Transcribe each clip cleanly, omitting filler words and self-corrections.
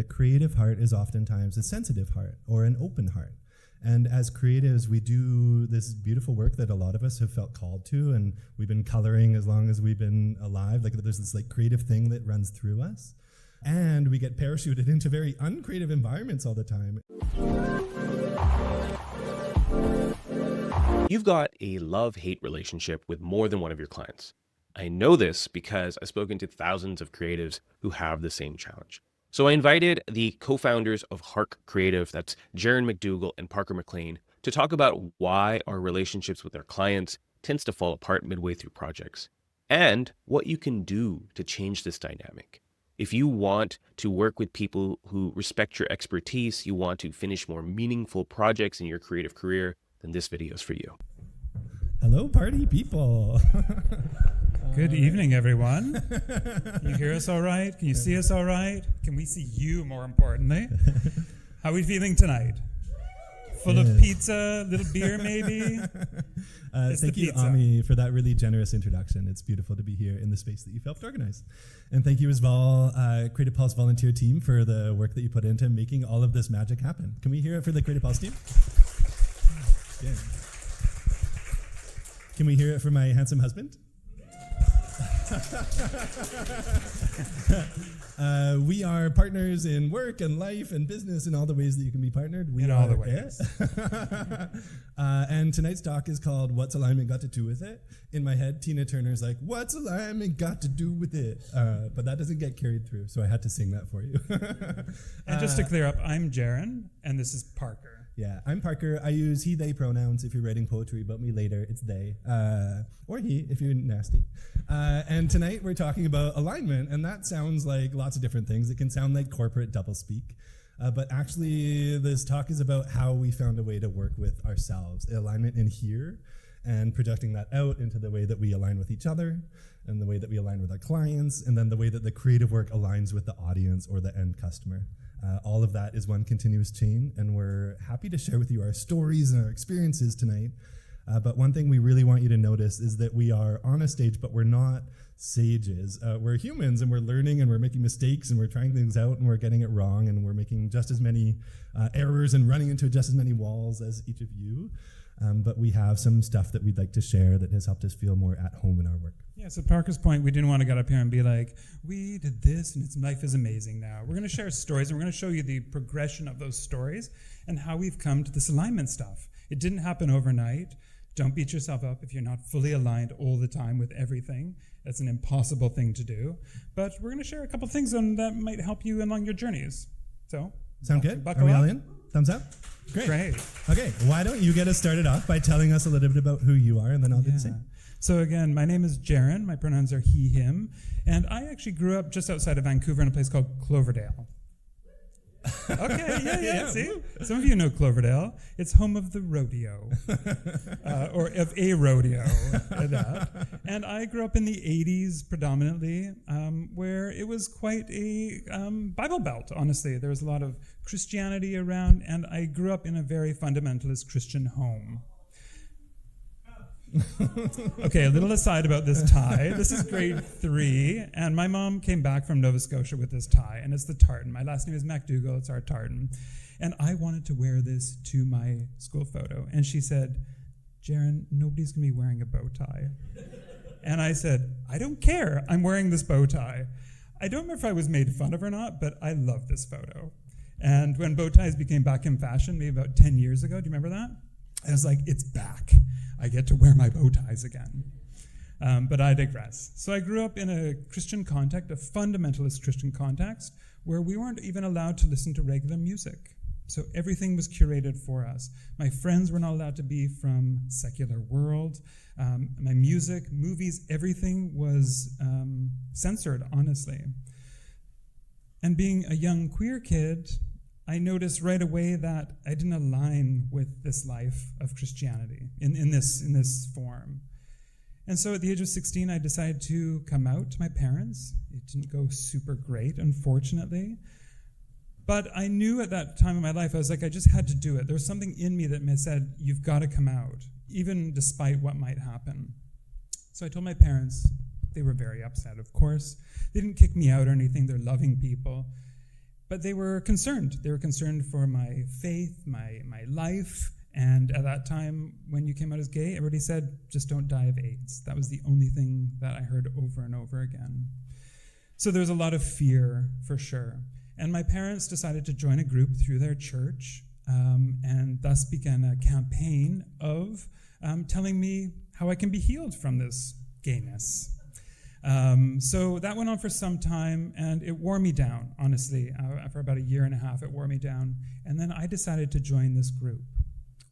A creative heart is oftentimes a sensitive heart or an open heart. And as creatives, we do this beautiful work that a lot of us have felt called to, and we've been coloring as long as we've been alive. Like there's this like creative thing that runs through us. And we get parachuted into very uncreative environments all the time. You've got a love-hate relationship with more than one of your clients. I know this because I've spoken to thousands of creatives who have the same challenge. So I invited the co-founders of Harc Creative, that's Jarren MacDougall and Parker McLean, to talk about why our relationships with our clients tends to fall apart midway through projects, and what you can do to change this dynamic. If you want to work with people who respect your expertise, you want to finish more meaningful projects in your creative career, then this video is for you. Hello, party people. Good evening, everyone. Can you hear us all right? Can you see us all right? Can we see you, more importantly? How are we feeling tonight? Full of pizza, little beer maybe? Thank you, Ami, for that really generous introduction. It's beautiful to be here in the space that you helped organize. And thank you as well, Creative Pulse volunteer team, for the work that you put into making all of this magic happen. Can we hear it for the Creative Pulse team? Yeah. Can we hear it for my handsome husband? We are partners in work and life and business and all the ways that you can be partnered. All the ways. And tonight's talk is called What's Alignment Got to Do With It? In my head, Tina Turner's like, what's alignment got to do with it? But that doesn't get carried through, so I had to sing that for you. And just to clear up, I'm Jarren, and this is Parker. Yeah, I'm Parker. I use he, they pronouns if you're writing poetry about me later. It's they. Or he if you're nasty. And tonight we're talking about alignment, and that sounds like lots of different things. It can sound like corporate doublespeak. But actually, this talk is about how we found a way to work with ourselves. Alignment in here, and projecting that out into the way that we align with each other, and the way that we align with our clients, and then the way that the creative work aligns with the audience or the end customer. All of that is one continuous chain, and we're happy to share with you our stories and our experiences tonight. But one thing we really want you to notice is that we are on a stage, but we're not sages. We're humans, and we're learning, and we're making mistakes, and we're trying things out, and we're getting it wrong, and we're making just as many errors and running into just as many walls as each of you. But we have some stuff that we'd like to share that has helped us feel more at home in our work. Yeah, so Parker's point, we didn't want to get up here and be like, we did this and life is amazing now. We're going to share stories, and we're going to show you the progression of those stories and how we've come to this alignment stuff. It didn't happen overnight. Don't beat yourself up if you're not fully aligned all the time with everything. That's an impossible thing to do. But we're going to share a couple things that might help you along your journeys. So, sound good? Buckle Are we up. all in? Thumbs up? Great. Okay, why don't you get us started off by telling us a little bit about who you are, and then I'll do the same. So again, my name is Jarren. My pronouns are he, him. And I actually grew up just outside of Vancouver in a place called Cloverdale. Okay, yeah. See? Some of you know Cloverdale. It's home of the rodeo, or of a rodeo. And I grew up in the 80s predominantly, where it was quite a Bible Belt, honestly. There was a lot of Christianity around, and I grew up in a very fundamentalist Christian home. Okay, a little aside about this tie. This is grade 3, and my mom came back from Nova Scotia with this tie, and it's the tartan. My last name is MacDougall, it's our tartan. And I wanted to wear this to my school photo, and she said, Jarren, nobody's going to be wearing a bow tie. And I said, I don't care, I'm wearing this bow tie. I don't remember if I was made fun of or not, but I love this photo. And when bow ties became back in fashion, maybe about 10 years ago, do you remember that? I was like, it's back. I get to wear my bow ties again. But I digress. So I grew up in a Christian context, a fundamentalist Christian context, where we weren't even allowed to listen to regular music. So everything was curated for us. My friends were not allowed to be from secular world. My music, movies, everything was censored, honestly. And being a young queer kid, I noticed right away that I didn't align with this life of Christianity in this form. And so at the age of 16, I decided to come out to my parents. It didn't go super great, unfortunately. But I knew at that time in my life, I was like, I just had to do it. There was something in me that said, you've got to come out, even despite what might happen. So I told my parents. They were very upset, of course. They didn't kick me out or anything. They're loving people. But they were concerned. They were concerned for my faith, my life. And at that time, when you came out as gay, everybody said, just don't die of AIDS. That was the only thing that I heard over and over again. So there was a lot of fear, for sure. And my parents decided to join a group through their church, and thus began a campaign of telling me how I can be healed from this gayness. So that went on for some time, and it wore me down, honestly. For about a year and a half, it wore me down. And then I decided to join this group.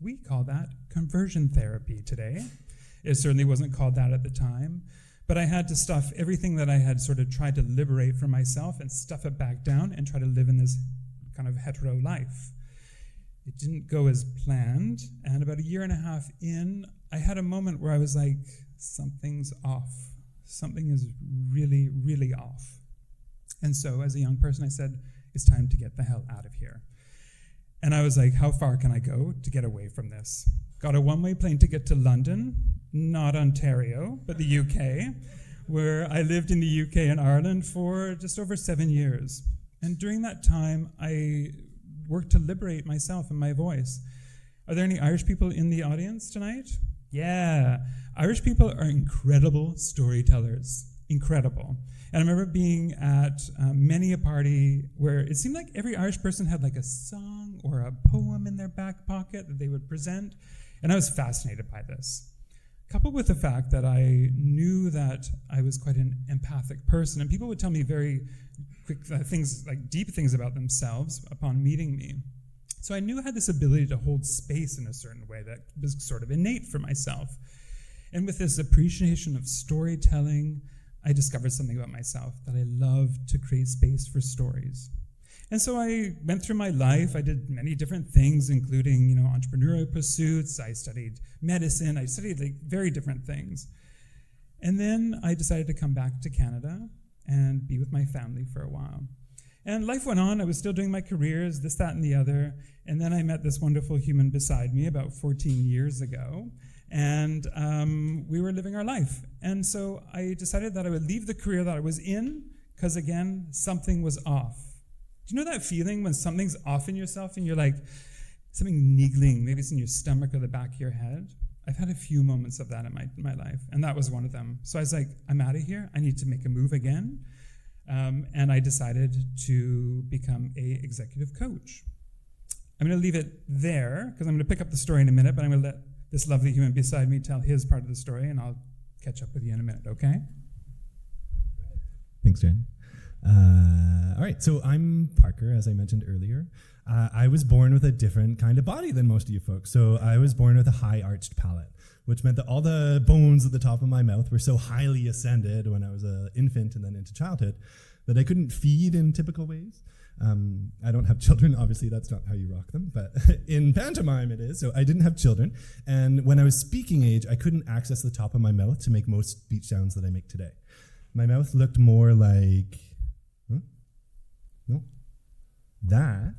We call that conversion therapy today. It certainly wasn't called that at the time, but I had to stuff everything that I had sort of tried to liberate from myself and stuff it back down and try to live in this kind of hetero life. It didn't go as planned, and about a year and a half in, I had a moment where I was like, something's off. Something is really, really off. And so as a young person, I said, it's time to get the hell out of here. And I was like, how far can I go to get away from this? Got a one-way plane ticket to London, not Ontario, but the UK, where I lived in the UK and Ireland for just over 7 years. And during that time, I worked to liberate myself and my voice. Are there any Irish people in the audience tonight? Yeah. Irish people are incredible storytellers. Incredible. And I remember being at many a party where it seemed like every Irish person had like a song or a poem in their back pocket that they would present. And I was fascinated by this. Coupled with the fact that I knew that I was quite an empathic person, and people would tell me very quick things, like deep things about themselves upon meeting me. So I knew I had this ability to hold space in a certain way that was sort of innate for myself. And with this appreciation of storytelling, I discovered something about myself, that I love to create space for stories. And so I went through my life. I did many different things, including, entrepreneurial pursuits. I studied medicine. I studied like very different things. And then I decided to come back to Canada and be with my family for a while. And life went on. I was still doing my careers, this, that, and the other. And then I met this wonderful human beside me about 14 years ago. And we were living our life. And so I decided that I would leave the career that I was in, because again, something was off. Do you know that feeling when something's off in yourself and you're like, something niggling, maybe it's in your stomach or the back of your head? I've had a few moments of that in my life, and that was one of them. So I was like, I'm out of here. I need to make a move again. And I decided to become an executive coach. I'm going to leave it there, because I'm going to pick up the story in a minute, but I'm going to let this lovely human beside me tell his part of the story, and I'll catch up with you in a minute, okay? Thanks, Jen. All right, so I'm Parker, as I mentioned earlier. I was born with a different kind of body than most of you folks. So I was born with a high arched palate, which meant that all the bones at the top of my mouth were so highly ascended when I was an infant and then into childhood that I couldn't feed in typical ways. I don't have children, obviously that's not how you rock them, but in pantomime it is, so I didn't have children. And when I was speaking age, I couldn't access the top of my mouth to make most speech sounds that I make today. My mouth looked more like, that,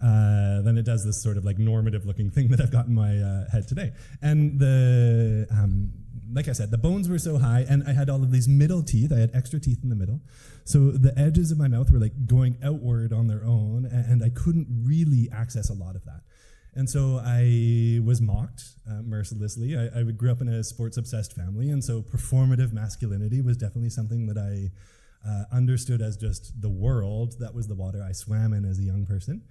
than it does this sort of like normative looking thing that I've got in my head today. And the, like I said, the bones were so high, and I had all of these middle teeth. I had extra teeth in the middle. So the edges of my mouth were like going outward on their own, and I couldn't really access a lot of that. And so I was mocked mercilessly. I grew up in a sports-obsessed family, and so performative masculinity was definitely something that I understood as just the world. That was the water I swam in as a young person.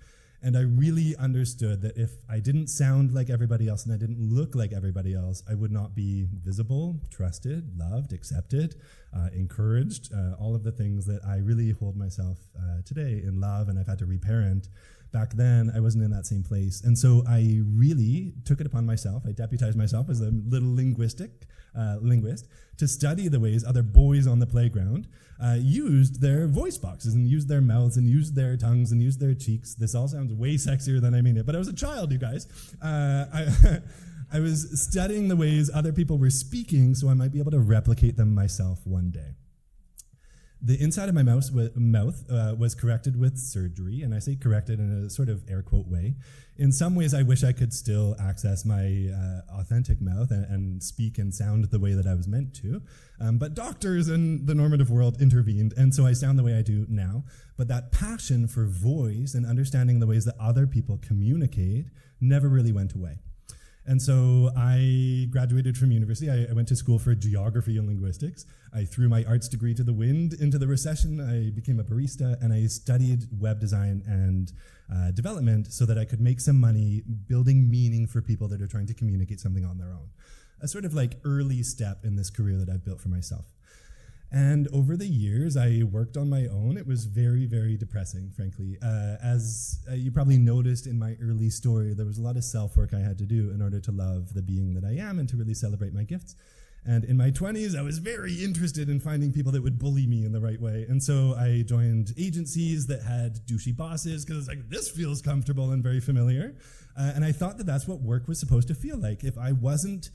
And I really understood that if I didn't sound like everybody else and I didn't look like everybody else, I would not be visible, trusted, loved, accepted, encouraged, all of the things that I really hold myself today in love, and I've had to reparent. Back then, I wasn't in that same place. And so I really took it upon myself. I deputized myself as a little linguist to study the ways other boys on the playground used their voice boxes and used their mouths and used their tongues and used their cheeks. This all sounds way sexier than I mean it, but I was a child, you guys. I was studying the ways other people were speaking so I might be able to replicate them myself one day. The inside of my mouth was corrected with surgery, and I say corrected in a sort of air quote way. In some ways, I wish I could still access my authentic mouth and speak and sound the way that I was meant to. But doctors in the normative world intervened, and so I sound the way I do now. But that passion for voice and understanding the ways that other people communicate never really went away. And so I graduated from university. I went to school for geography and linguistics. I threw my arts degree to the wind into the recession. I became a barista, and I studied web design and development so that I could make some money building meaning for people that are trying to communicate something on their own. A sort of like early step in this career that I've built for myself. And over the years, I worked on my own. It was very, very depressing, frankly. As you probably noticed in my early story, there was a lot of self-work I had to do in order to love the being that I am and to really celebrate my gifts. And in my 20s, I was very interested in finding people that would bully me in the right way. And so I joined agencies that had douchey bosses because it's like, this feels comfortable and very familiar. And I thought that that's what work was supposed to feel like. If I wasn't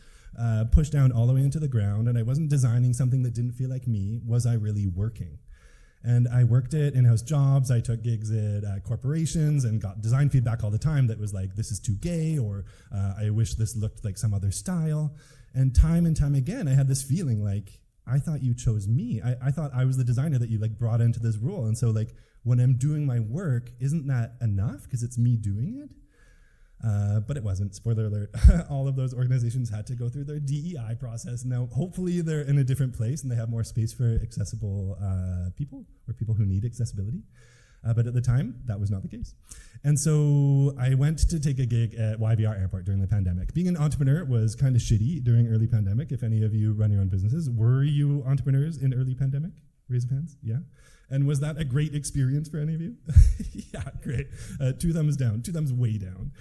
pushed down all the way into the ground and I wasn't designing something that didn't feel like me, was I really working? And I worked at in-house jobs. I took gigs at corporations and got design feedback all the time that was like, this is too gay, or I wish this looked like some other style. And time again, I had this feeling like, I thought you chose me. I thought I was the designer that you like brought into this role. And so like when I'm doing my work, isn't that enough because it's me doing it? But it wasn't. Spoiler alert. All of those organizations had to go through their DEI process. Now, hopefully they're in a different place and they have more space for accessible people or people who need accessibility. But at the time, that was not the case. And so I went to take a gig at YVR Airport during the pandemic. Being an entrepreneur was kind of shitty during early pandemic. If any of you run your own businesses, were you entrepreneurs in early pandemic? Raise of hands. Yeah. And was that a great experience for any of you? Yeah, great. 2 thumbs down. 2 thumbs way down.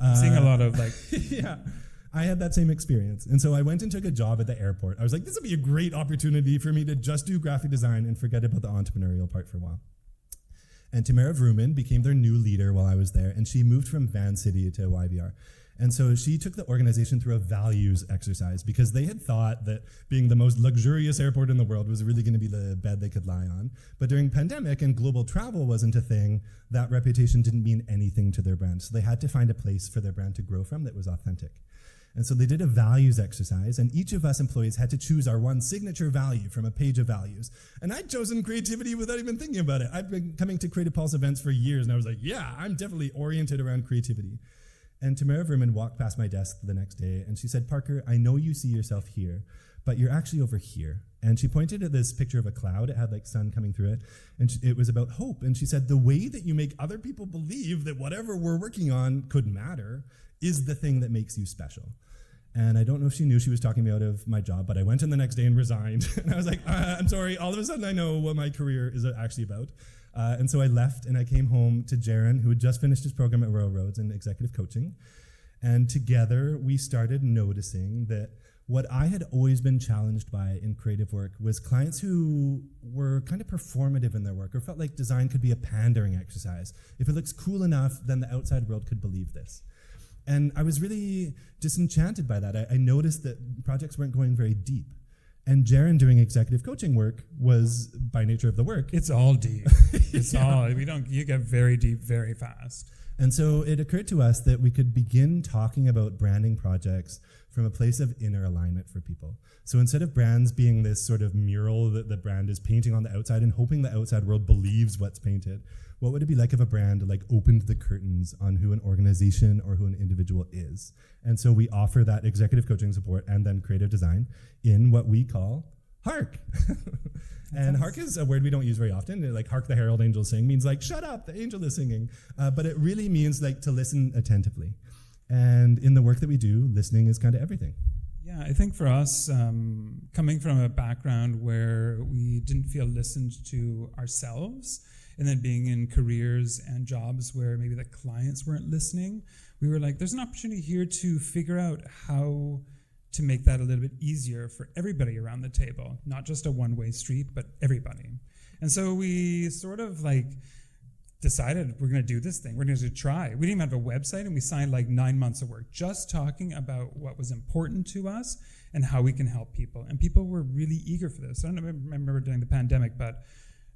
I'm seeing a lot of like... Yeah, I had that same experience. And so I went and took a job at the airport. I was like, this would be a great opportunity for me to just do graphic design and forget about the entrepreneurial part for a while. And Tamara Vrooman became their new leader while I was there, and she moved from Van City to YVR. And so she took the organization through a values exercise because they had thought that being the most luxurious airport in the world was really going to be the bed they could lie on. But during pandemic and global travel wasn't a thing, that reputation didn't mean anything to their brand. So they had to find a place for their brand to grow from that was authentic. And so they did a values exercise, and each of us employees had to choose our one signature value from a page of values. And I'd chosen creativity without even thinking about it. I've been coming to Creative Pulse events for years, and I was like, yeah, I'm definitely oriented around creativity. And Tamara Vrooman walked past my desk the next day, and she said, Parker, I know you see yourself here, but you're actually over here. And she pointed at this picture of a cloud. It had like sun coming through it, and it was about hope. And she said, the way that you make other people believe that whatever we're working on could matter is the thing that makes you special. And I don't know if she knew she was talking me out of my job, but I went in the next day and resigned. And I was like, I'm sorry, all of a sudden I know what my career is actually about. And so I left and I came home to Jarren, who had just finished his program at Royal Roads in executive coaching. And together we started noticing that what I had always been challenged by in creative work was clients who were kind of performative in their work or felt like design could be a pandering exercise. If it looks cool enough, then the outside world could believe this. And I was really disenchanted by that. I noticed that projects weren't going very deep. And Jarren doing executive coaching work was, by nature of the work, it's all deep. It's all, you get very deep very fast. And so it occurred to us that we could begin talking about branding projects from a place of inner alignment for people. So instead of brands being this sort of mural that the brand is painting on the outside and hoping the outside world believes what's painted, what would it be like if a brand like opened the curtains on who an organization or who an individual is? And so we offer that executive coaching support and then creative design in what we call Harc. And Harc is a word we don't use very often. Like Hark the Herald Angels Sing means like, shut up, the angel is singing. But it really means like to listen attentively. And in the work that we do, listening is kind of everything. Yeah, I think for us, coming from a background where we didn't feel listened to ourselves, and then being in careers and jobs where maybe the clients weren't listening, we were like, there's an opportunity here to figure out how to make that a little bit easier for everybody around the table, not just a one-way street, but everybody. And so we sort of like decided we're going to do this thing. We're going to try. We didn't even have a website, and we signed like 9 months of work just talking about what was important to us and how we can help people. And people were really eager for this. I don't remember during the pandemic, but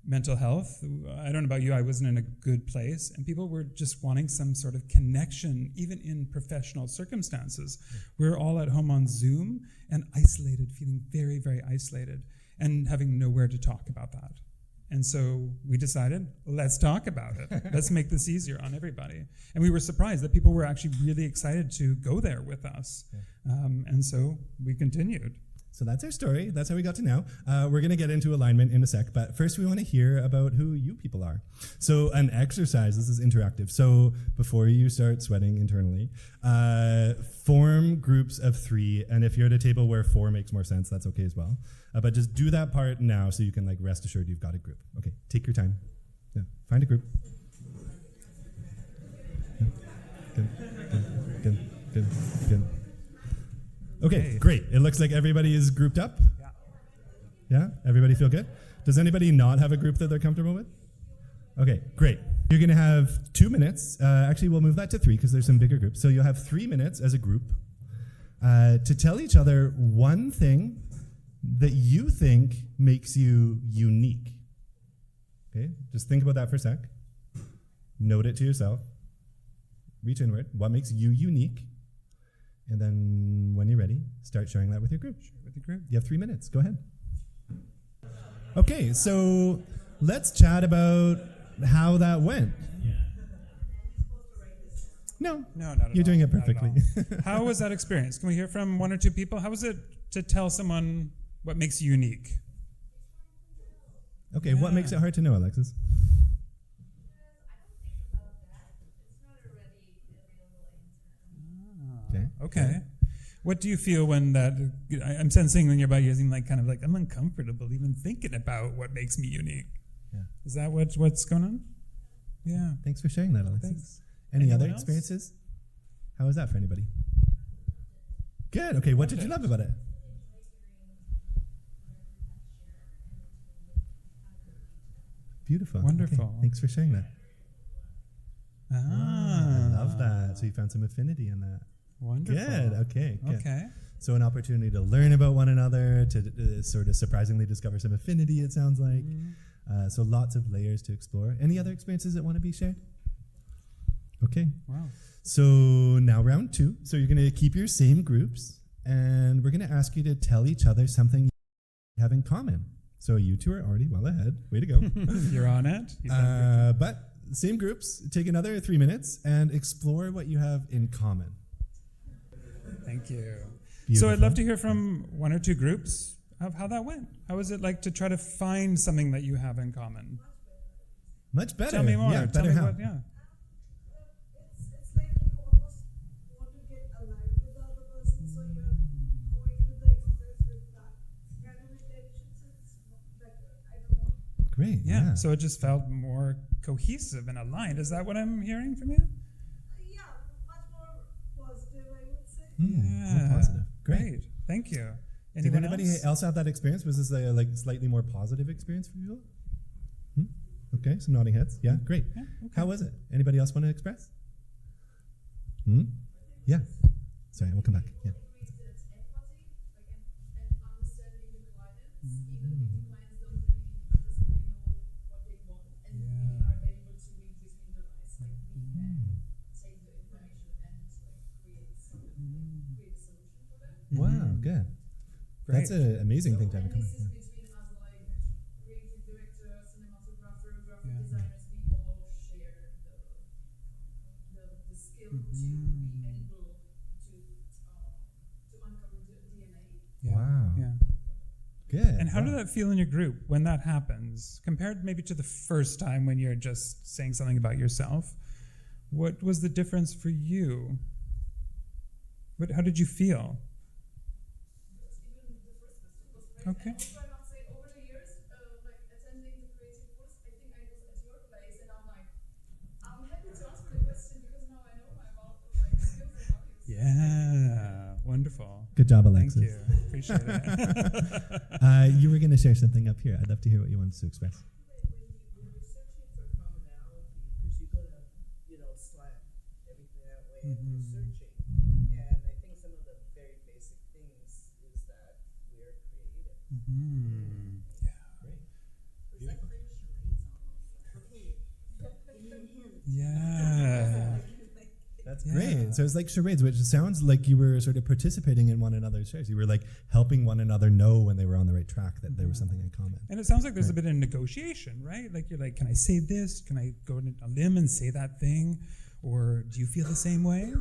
mental health, I don't know about you, I wasn't in a good place, and people were just wanting some sort of connection, even in professional circumstances. We were all at home on Zoom and isolated, feeling very, very isolated, and having nowhere to talk about that. And so we decided, let's talk about it. Let's make this easier on everybody. And we were surprised that people were actually really excited to go there with us. And so we continued. So that's our story. That's how we got to now. We're going to get into alignment in a sec, but first we want to hear about who you people are. So an exercise, this is interactive. So before you start sweating internally, form groups of 3. And if you're at a table where 4 makes more sense, that's okay as well. But just do that part now so you can like rest assured you've got a group. Okay, take your time. Yeah, find a group. Good. Okay, great. It looks like everybody is grouped up. Yeah? Everybody feel good? Does anybody not have a group that they're comfortable with? Okay, great. You're going to have 2 minutes. Actually, we'll move that to 3 because there's some bigger groups. So you'll have 3 minutes as a group to tell each other one thing that you think makes you unique. Okay, just think about that for a sec. Note it to yourself. Reach inward. What makes you unique? And then when you're ready, start sharing that with your group. You have 3 minutes. Go ahead. Okay, so let's chat about how that went. No, not at you're all. doing it Not at perfectly. all. How was that experience? Can we hear from 1 or 2 people? How was it to tell someone what makes you unique? Okay, what makes it hard to know, Alexis? Okay. What do you feel when that? I'm sensing when you're about using like kind of like I'm uncomfortable even thinking about what makes me unique. Yeah. Is that what's going on? Yeah. Thanks for sharing that, Alexis. Thanks. Any Anyone other else? experiences? How was that for anybody? Good. Okay, what did you love about it? Beautiful. Wonderful. Okay, thanks for sharing that. Ah, I love that. So you found some affinity in that. Wonderful. Good. Okay. Good. Okay. So an opportunity to learn about one another, to sort of surprisingly discover some affinity, it sounds like. So lots of layers to explore. Any other experiences that want to be shared? Okay. Wow. So now round 2. So you're going to keep your same groups, and we're going to ask you to tell each other something you have in common. So you 2 are already well ahead. Way to go. You're on it. You've done good. But same groups, take another 3 minutes and explore what you have in common. Thank you. Beautiful. So I'd love to hear from 1 or 2 groups of how that went. How was it like to try to find something that you have in common? Much better. Tell me more. Yeah, Tell better me how. what, yeah. It's like you almost want to get aligned with the other person, so you're going to the exercise with that kind of intention, so it's better. I don't know. Great. Yeah. So it just felt more cohesive and aligned. Is that what I'm hearing from you? Yeah, much more positive, I would say. More positive. Great. Thank you. Did Anyone anybody else have that experience? Was this a like slightly more positive experience for you? Okay, some nodding heads. Yeah, great. Yeah, okay. How was it? Anybody else want to express? Yeah. Sorry, we'll come back. Yeah. Wow, good. Great. That's an amazing thing to have in common. Yeah. Between us, like creative director, cinematographer, graphic designers, we all share the skill to be able to uncover the DNA. Yeah. Wow. Yeah. Good. And how wow. did that feel in your group when that happens, compared maybe to the first time when you're just saying something about yourself? What was the difference for you? How did you feel? Okay. Also, I must say, over the years, like attending the creative course, I think I was at your place, and I'm like, I'm happy to answer the question because now I know my skills and values. Yeah, wonderful. Good job, Thank Alexis. you. Appreciate it. You were going to share something up here. I'd love to hear what you wanted to express. When you're searching for commonality, because you're going to, slap everything that way and you're searching. And I think some of the very basic things is that we're creative. Yeah. It's like playing charades almost. Okay. Yeah. That's Yeah. great. Right. So it's like charades, which sounds like you were sort of participating in one another's shares. You were like helping one another know when they were on the right track, that there was something in common. And it sounds like there's a bit of negotiation, right? Like you're like, can I say this? Can I go on a limb and say that thing? Or do you feel the same way?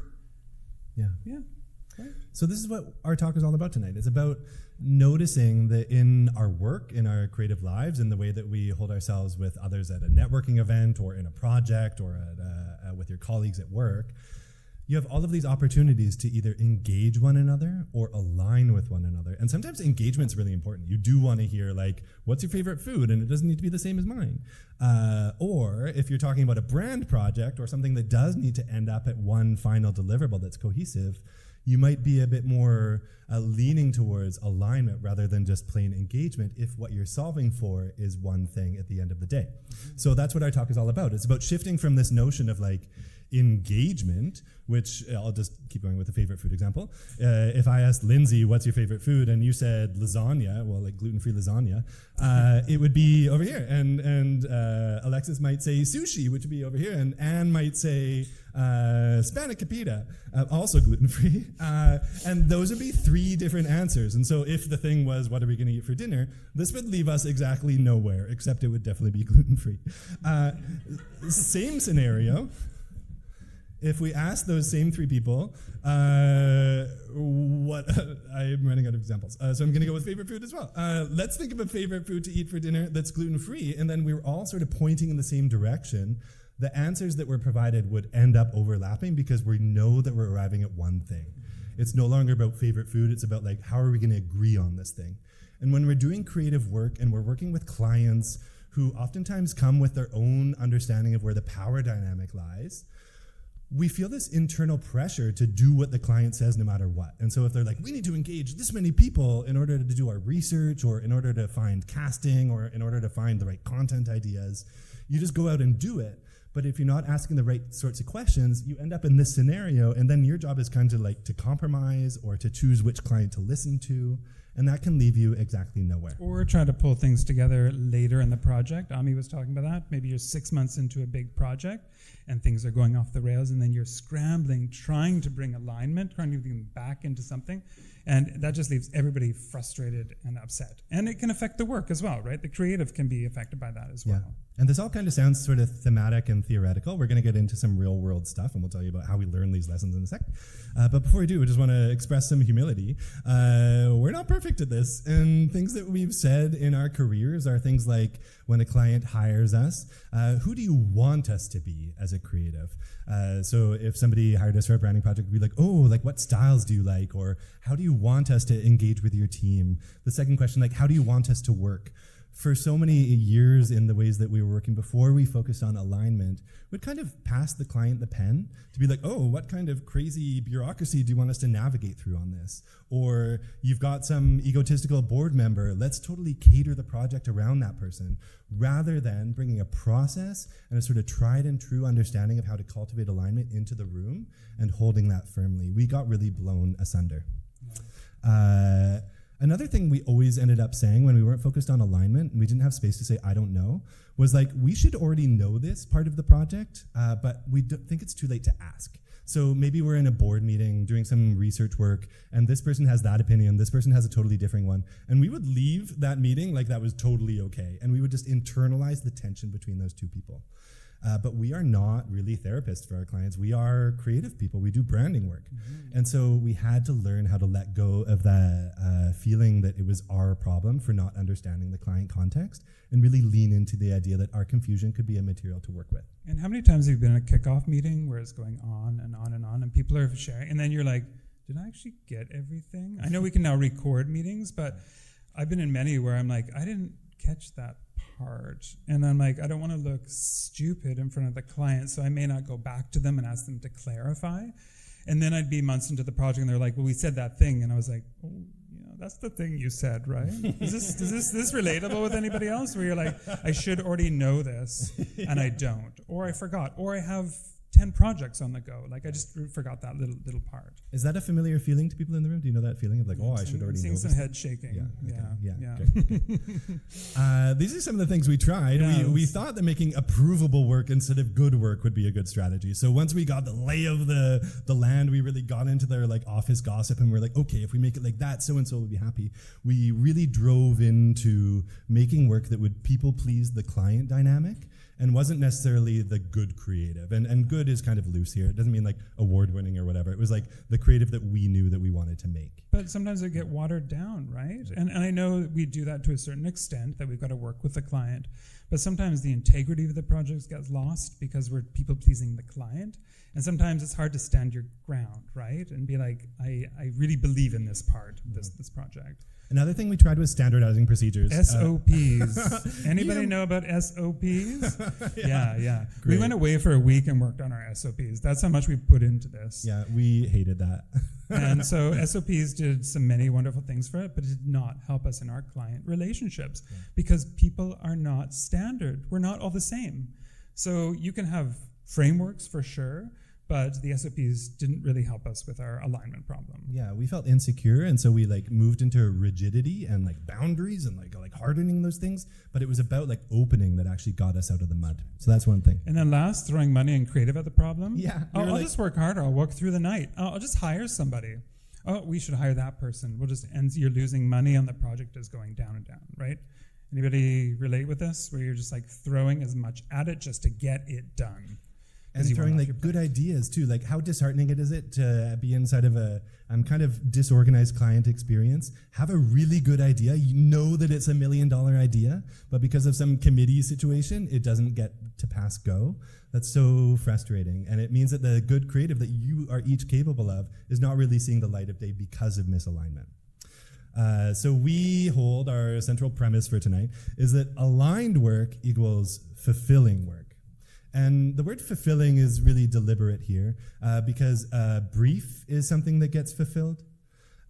Yeah. Yeah. Right. So this is what our talk is all about tonight. It's about noticing that in our work, in our creative lives, in the way that we hold ourselves with others at a networking event or in a project or with your colleagues at work, you have all of these opportunities to either engage one another or align with one another. And sometimes engagement's really important. You do want to hear like, what's your favorite food? And it doesn't need to be the same as mine. Or if you're talking about a brand project or something that does need to end up at one final deliverable that's cohesive, you might be a bit more leaning towards alignment rather than just plain engagement if what you're solving for is one thing at the end of the day. So that's what our talk is all about. It's about shifting from this notion of like engagement, which I'll just keep going with the favorite food example. If I asked Lindsay, what's your favorite food? And you said lasagna, well, like gluten-free lasagna, it would be over here. And Alexis might say sushi, which would be over here. And Anne might say spanakopita, also gluten-free. And those would be three different answers. And so if the thing was, what are we going to eat for dinner? This would leave us exactly nowhere, except it would definitely be gluten-free. Same scenario. If we ask those same three people, what I'm running out of examples, so I'm going to go with favorite food as well. Let's think of a favorite food to eat for dinner that's gluten-free, and then we were all sort of pointing in the same direction. The answers that were provided would end up overlapping because we know that we're arriving at one thing. It's no longer about favorite food, it's about like, how are we going to agree on this thing? And when we're doing creative work and we're working with clients who oftentimes come with their own understanding of where the power dynamic lies, we feel this internal pressure to do what the client says no matter what. And so if they're like, we need to engage this many people in order to do our research or in order to find casting or in order to find the right content ideas, you just go out and do it. But if you're not asking the right sorts of questions, you end up in this scenario, and then your job is kind of like to compromise or to choose which client to listen to, and that can leave you exactly nowhere. Or try to pull things together later in the project. Ami was talking about that. Maybe you're 6 months into a big project and things are going off the rails, and then you're scrambling, trying to bring alignment, trying to bring them back into something. And that just leaves everybody frustrated and upset. And it can affect the work as well, right? The creative can be affected by that as well. Yeah. And this all kind of sounds sort of thematic and theoretical. We're going to get into some real world stuff, and we'll tell you about how we learn these lessons in a sec. But before we do, we just want to express some humility. We're not perfect at this, and things that we've said in our careers are things like, when a client hires us, who do you want us to be as a creative? So if somebody hired us for a branding project, we'd be like, oh, like what styles do you like? Or how do you want us to engage with your team? The second question, like, how do you want us to work? For so many years in the ways that we were working before we focused on alignment, we'd kind of pass the client the pen to be like, oh, what kind of crazy bureaucracy do you want us to navigate through on this? Or you've got some egotistical board member, let's totally cater the project around that person, rather than bringing a process and a sort of tried and true understanding of how to cultivate alignment into the room and holding that firmly. We got really blown asunder. Another thing we always ended up saying when we weren't focused on alignment and we didn't have space to say, I don't know, was like, we should already know this part of the project, but we think it's too late to ask. So maybe we're in a board meeting doing some research work and this person has that opinion, this person has a totally different one. And we would leave that meeting like that was totally okay. And we would just internalize the tension between those two people. But we are not really therapists for our clients. We are creative people. We do branding work. Mm-hmm. And so we had to learn how to let go of that feeling that it was our problem for not understanding the client context and really lean into the idea that our confusion could be a material to work with. And how many times have you been in a kickoff meeting where it's going on and on and on and people are sharing and then you're like, did I actually get everything? I know we can now record meetings, but I've been in many where I'm like, I didn't catch that part. And I'm like, I don't want to look stupid in front of the client, so I may not go back to them and ask them to clarify. And then I'd be months into the project and they're like, well, we said that thing. And I was like, oh, yeah, that's the thing you said, right? Is this relatable with anybody else? Where you're like, I should already know this and I don't. Or I forgot. Or I have 10 projects on the go. Like I just forgot that little part. Is that a familiar feeling to people in the room? Do you know that feeling of like, I should already know Seeing some this? head shaking. Yeah. Great. These are some of the things we tried. Yes. We thought that making approvable work instead of good work would be a good strategy. So once we got the lay of the land, we really got into their like office gossip, and we're like, okay, if we make it like that, so and so will be happy. We really drove into making work that would people please the client dynamic, and wasn't necessarily the good creative. And good is kind of loose here. It doesn't mean like award-winning or whatever. It was like the creative that we knew that we wanted to make. But sometimes it get watered down, right? And I know we do that to a certain extent, that we've got to work with the client. But sometimes the integrity of the projects gets lost because we're people-pleasing the client. And sometimes it's hard to stand your ground, right? And be like, I really believe in this part, this project. Another thing we tried was standardizing procedures. SOPs. Anybody know about SOPs? Yeah. We went away for a week and worked on our SOPs. That's how much we put into this. Yeah, we hated that. And so SOPs did many wonderful things for it, but it did not help us in our client relationships because people are not standard. We're not all the same. So you can have frameworks for sure, but the SOPs didn't really help us with our alignment problem. Yeah, we felt insecure, and so we like moved into rigidity and like boundaries and like hardening those things. But it was about like opening that actually got us out of the mud. So that's one thing. And then last, throwing money and creative at the problem. Yeah, I'll just work harder. I'll work through the night. I'll just hire somebody. Oh, we should hire that person. We'll just end. You're losing money, and the project is going down and down, right? Anybody relate with this? Where you're just like throwing as much at it just to get it done. And throwing like good ideas too. Like how disheartening is it to be inside of a kind of disorganized client experience, have a really good idea, you know that it's $1 million idea, but because of some committee situation, it doesn't get to pass go. That's so frustrating. And it means that the good creative that you are each capable of is not really seeing the light of day because of misalignment. So we hold our central premise for tonight is that aligned work equals fulfilling work. And the word fulfilling is really deliberate here because brief is something that gets fulfilled.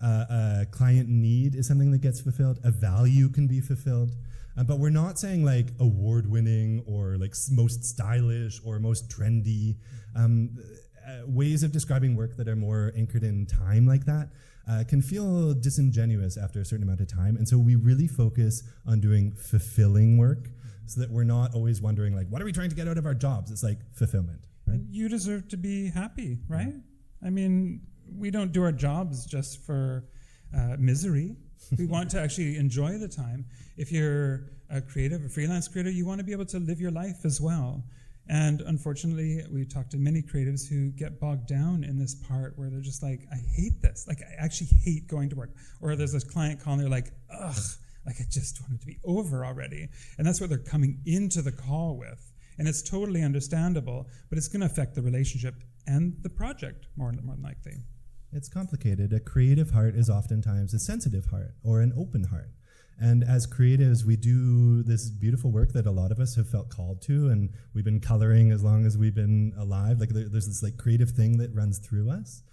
A client need is something that gets fulfilled. A value can be fulfilled. But we're not saying like award-winning or like most stylish or most trendy. Ways of describing work that are more anchored in time like that can feel disingenuous after a certain amount of time. And so we really focus on doing fulfilling work, so that we're not always wondering, like, what are we trying to get out of our jobs? It's like fulfillment, right? And you deserve to be happy, right? I mean, we don't do our jobs just for misery. We want to actually enjoy the time. If you're a creative, a freelance creator, you want to be able to live your life as well. And unfortunately, we talk to many creatives who get bogged down in this part where they're just like, I hate this. Like, I actually hate going to work. Or there's this client call and they're like, ugh. Like, I just want it to be over already. And that's what they're coming into the call with. And it's totally understandable, but it's going to affect the relationship and the project more than likely. It's complicated. A creative heart is oftentimes a sensitive heart or an open heart. And as creatives, we do this beautiful work that a lot of us have felt called to, and we've been coloring as long as we've been alive. Like there's this like creative thing that runs through us.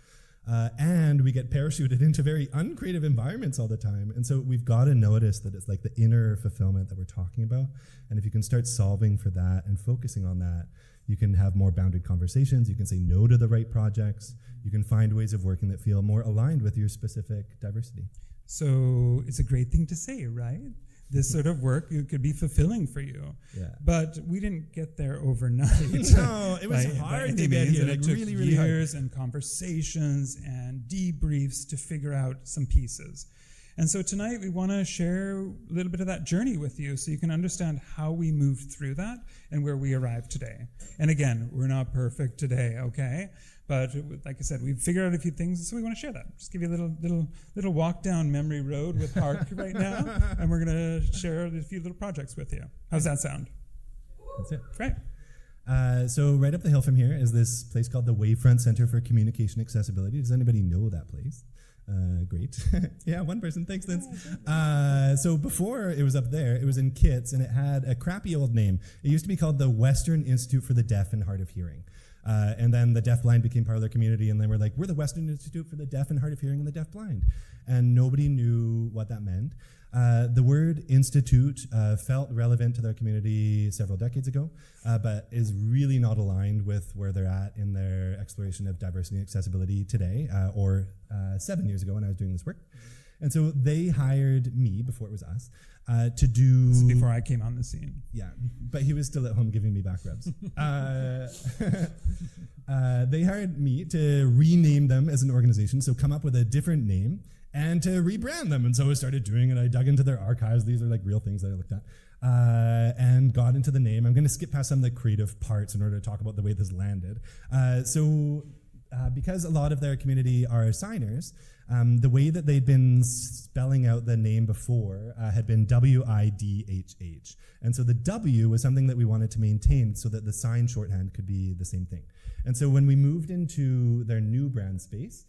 And we get parachuted into very uncreative environments all the time. And so we've got to notice that it's like the inner fulfillment that we're talking about. And if you can start solving for that and focusing on that, you can have more bounded conversations. You can say no to the right projects. You can find ways of working that feel more aligned with your specific diversity. So it's a great thing to say, right? This sort of work could be fulfilling for you. Yeah. But we didn't get there overnight. No, it was hard to get here. It Like took really, really years hard. and conversations and debriefs to figure out some pieces. And so tonight we want to share a little bit of that journey with you so you can understand how we moved through that and where we arrived today. And again, we're not perfect today, okay? But like I said, we've figured out a few things, so we want to share that. Just give you a little walk down memory road with Harc right now, and we're going to share a few little projects with you. How's that sound? That's it. Great. So right up the hill from here is this place called the Wavefront Center for Communication Accessibility. Does anybody know that place? Great. Yeah, one person. Thanks, Vince. So before it was up there, it was in Kitts, and it had a crappy old name. It used to be called the Western Institute for the Deaf and Hard of Hearing. And then the deafblind became part of their community, and they were like, we're the Western Institute for the Deaf and Hard of Hearing and the Deafblind. And nobody knew what that meant. The word institute felt relevant to their community several decades ago, but is really not aligned with where they're at in their exploration of diversity and accessibility today, or 7 years ago when I was doing this work. And so they hired me, before it was us, to do... This is before I came on the scene. Yeah, but he was still at home giving me back rubs. They hired me to rename them as an organization, so come up with a different name, and to rebrand them. And so I started doing it. I dug into their archives. These are like real things that I looked at. And got into the name. I'm going to skip past some of the creative parts in order to talk about the way this landed. Because a lot of their community are signers, the way that they'd been spelling out the name before had been WIDHH. And so the W was something that we wanted to maintain so that the sign shorthand could be the same thing. And so when we moved into their new brand space,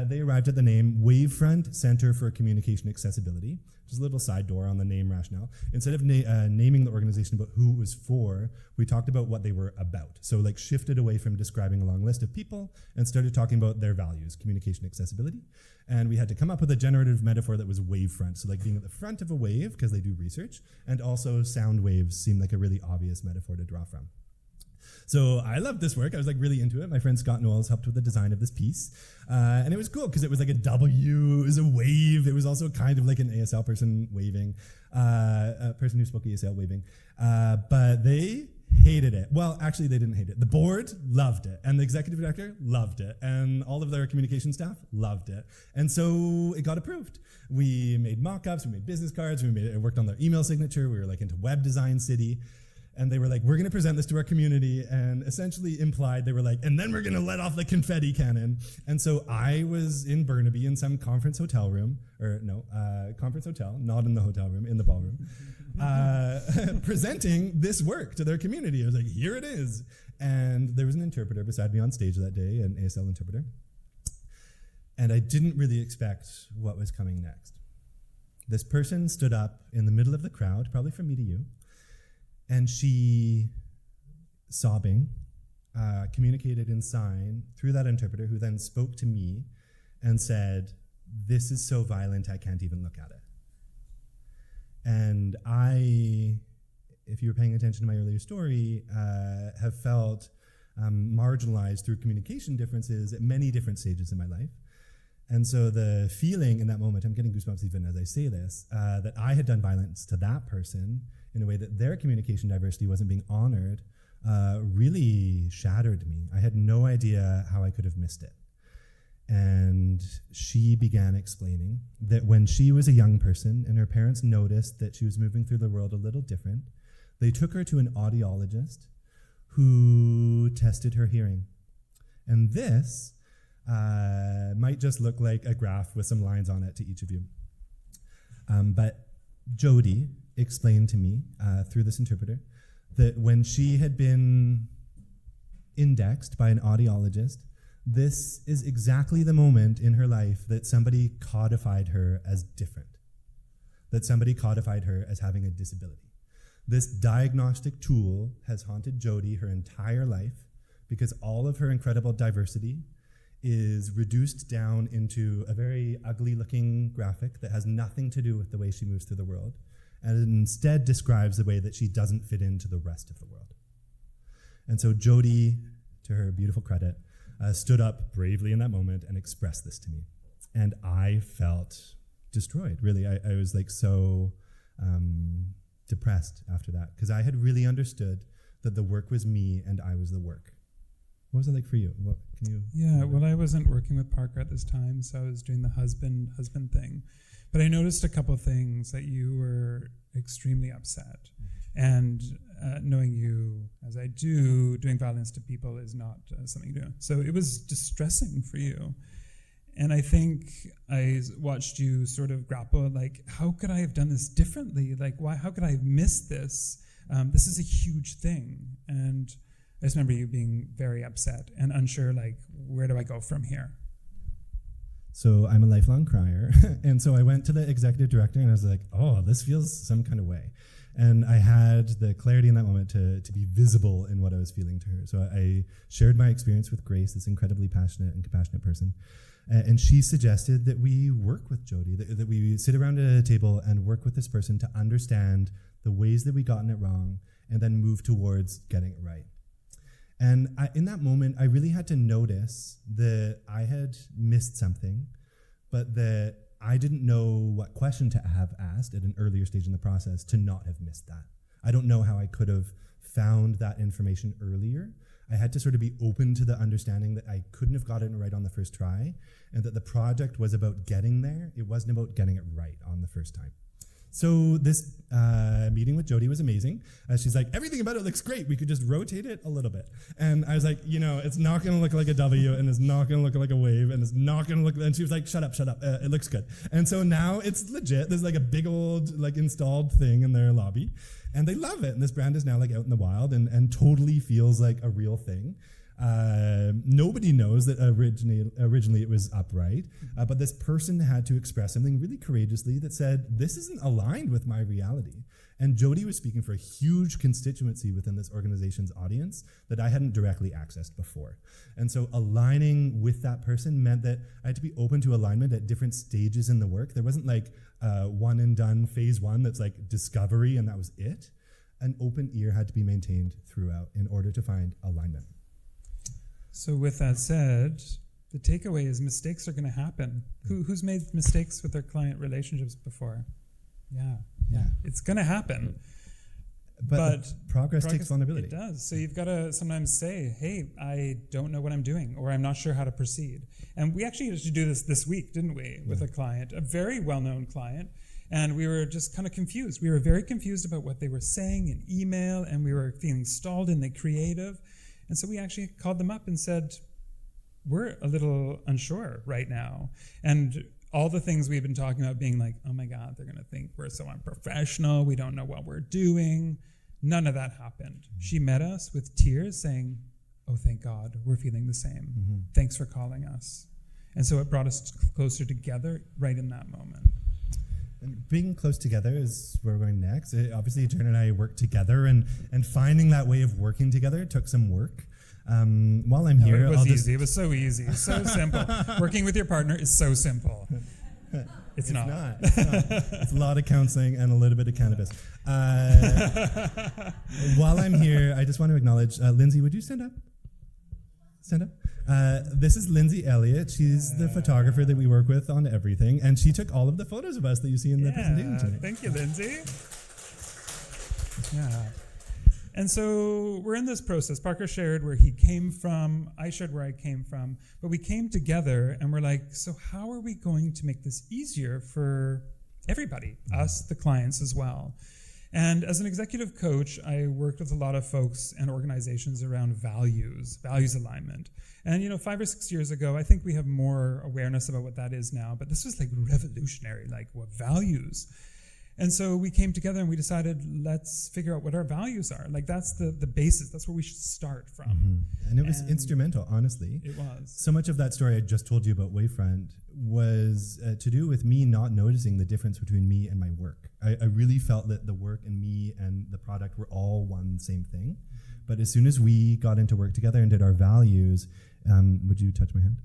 they arrived at the name Wavefront Center for Communication Accessibility. Just a little side door on the name rationale. Instead of naming the organization about who it was for, we talked about what they were about. So like shifted away from describing a long list of people and started talking about their values, communication accessibility. And we had to come up with a generative metaphor that was wavefront. So like being at the front of a wave, because they do research, and also sound waves seemed like a really obvious metaphor to draw from. So I loved this work. I was like really into it. My friend Scott Knowles helped with the design of this piece. And it was cool because it was like a W, it was a wave. It was also kind of like an ASL person waving, a person who spoke ASL waving. But they hated it. Well, actually they didn't hate it. The board loved it. And the executive director loved it. And all of their communication staff loved it. And so it got approved. We made mock-ups, we made business cards, we worked on their email signature. We were like into web design city. And they were like, we're going to present this to our community, and essentially implied they were like, and then we're going to let off the confetti cannon. And so I was in Burnaby in some conference hotel room, conference hotel, not in the hotel room, in the ballroom, presenting this work to their community. I was like, here it is. And there was an interpreter beside me on stage that day, an ASL interpreter. And I didn't really expect what was coming next. This person stood up in the middle of the crowd, probably from me to you, and she, sobbing, communicated in sign through that interpreter, who then spoke to me and said, "This is so violent, I can't even look at it." And I, if you were paying attention to my earlier story, have felt marginalized through communication differences at many different stages in my life. And so the feeling in that moment, I'm getting goosebumps even as I say this, that I had done violence to that person in a way that their communication diversity wasn't being honored, really shattered me. I had no idea how I could have missed it. And she began explaining that when she was a young person and her parents noticed that she was moving through the world a little different, they took her to an audiologist who tested her hearing. And this might just look like a graph with some lines on it to each of you. But Jody explained to me through this interpreter that when she had been indexed by an audiologist, this is exactly the moment in her life that somebody codified her as different, that somebody codified her as having a disability. This diagnostic tool has haunted Jody her entire life because all of her incredible diversity is reduced down into a very ugly-looking graphic that has nothing to do with the way she moves through the world, and instead describes the way that she doesn't fit into the rest of the world. And so Jody, to her beautiful credit, stood up bravely in that moment and expressed this to me. And I felt destroyed, really. I was like so depressed after that, because I had really understood that the work was me and I was the work. What was it like for you? What can you? Yeah, well, I wasn't working with Parker at this time, so I was doing the husband thing. But I noticed a couple of things, that you were extremely upset. And knowing you as I do, doing violence to people is not something you do. So it was distressing for you. And I think I watched you sort of grapple, like, how could I have done this differently? Like, why? How could I have missed this? This is a huge thing. And I just remember you being very upset and unsure, like, where do I go from here? So I'm a lifelong crier. And so I went to the executive director and I was like, oh, this feels some kind of way. And I had the clarity in that moment to be visible in what I was feeling to her. So I shared my experience with Grace, this incredibly passionate and compassionate person. And she suggested that we work with Jody, that we sit around a table and work with this person to understand the ways that we gotten it wrong and then move towards getting it right. And in that moment, I really had to notice that I had missed something, but that I didn't know what question to have asked at an earlier stage in the process to not have missed that. I don't know how I could have found that information earlier. I had to sort of be open to the understanding that I couldn't have gotten it right on the first try, and that the project was about getting there. It wasn't about getting it right on the first time. So this meeting with Jody was amazing. She's like, everything about it looks great. We could just rotate it a little bit. And I was like, it's not going to look like a W, and it's not going to look like a wave, and it's not going to look. And she was like, shut up. It looks good. And so now it's legit. There's like a big old installed thing in their lobby, and they love it. And this brand is now out in the wild and totally feels like a real thing. Nobody knows that originally it was upright, but this person had to express something really courageously that said, this isn't aligned with my reality. And Jody was speaking for a huge constituency within this organization's audience that I hadn't directly accessed before. And so aligning with that person meant that I had to be open to alignment at different stages in the work. There wasn't one and done phase one that's discovery and that was it. An open ear had to be maintained throughout in order to find alignment. So with that said, the takeaway is mistakes are going to happen. Who's made mistakes with their client relationships before? Yeah. It's going to happen. But progress takes vulnerability. It does. So you've got to sometimes say, hey, I don't know what I'm doing, or I'm not sure how to proceed. And we actually used to do this week, didn't we, with a client, a very well-known client. And we were just kind of confused. We were very confused about what they were saying in email, and we were feeling stalled in the creative. And so we actually called them up and said, we're a little unsure right now. And all the things we've been talking about being like, oh my God, they're going to think we're so unprofessional. We don't know what we're doing. None of that happened. She met us with tears saying, oh, thank God, we're feeling the same. Mm-hmm. Thanks for calling us. And so it brought us closer together right in that moment. And being close together is where we're going next. Obviously, Jarren and I worked together, and finding that way of working together took some work. While I'm here, it was easy. It was so easy, so simple. Working with your partner is so simple. It's not. It's a lot of counseling and a little bit of cannabis. While I'm here, I just want to acknowledge, Lindsay, would you stand up? Stand up. This is Lindsay Elliott. She's the photographer that we work with on everything, and she took all of the photos of us that you see in the presentation today. Thank you, Lindsay. Yeah. And so we're in this process. Parker shared where he came from. I shared where I came from. But we came together, and we're like, so how are we going to make this easier for everybody, us, the clients as well? And as an executive coach, I worked with a lot of folks and organizations around values alignment. And 5 or 6 years ago, I think we have more awareness about what that is now, but this was revolutionary, what values. And so we came together and we decided, let's figure out what our values are. That's the basis. That's where we should start from. Mm-hmm. And it was instrumental, honestly. It was. So much of that story I just told you about Wavefront was to do with me not noticing the difference between me and my work. I really felt that the work and me and the product were all one same thing. But as soon as we got into work together and did our values, would you touch my hand?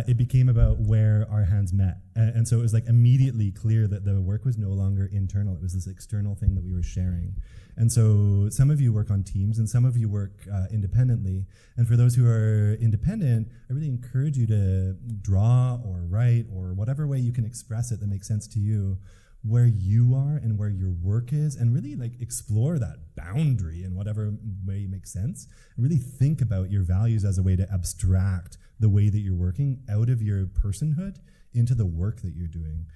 It became about where our hands met. And so it was immediately clear that the work was no longer internal. It was this external thing that we were sharing. And so some of you work on teams and some of you work independently. And for those who are independent, I really encourage you to draw or write or whatever way you can express it that makes sense to you, where you are and where your work is, and really explore that boundary in whatever way makes sense, and really think about your values as a way to abstract the way that you're working out of your personhood into the work that you're doing,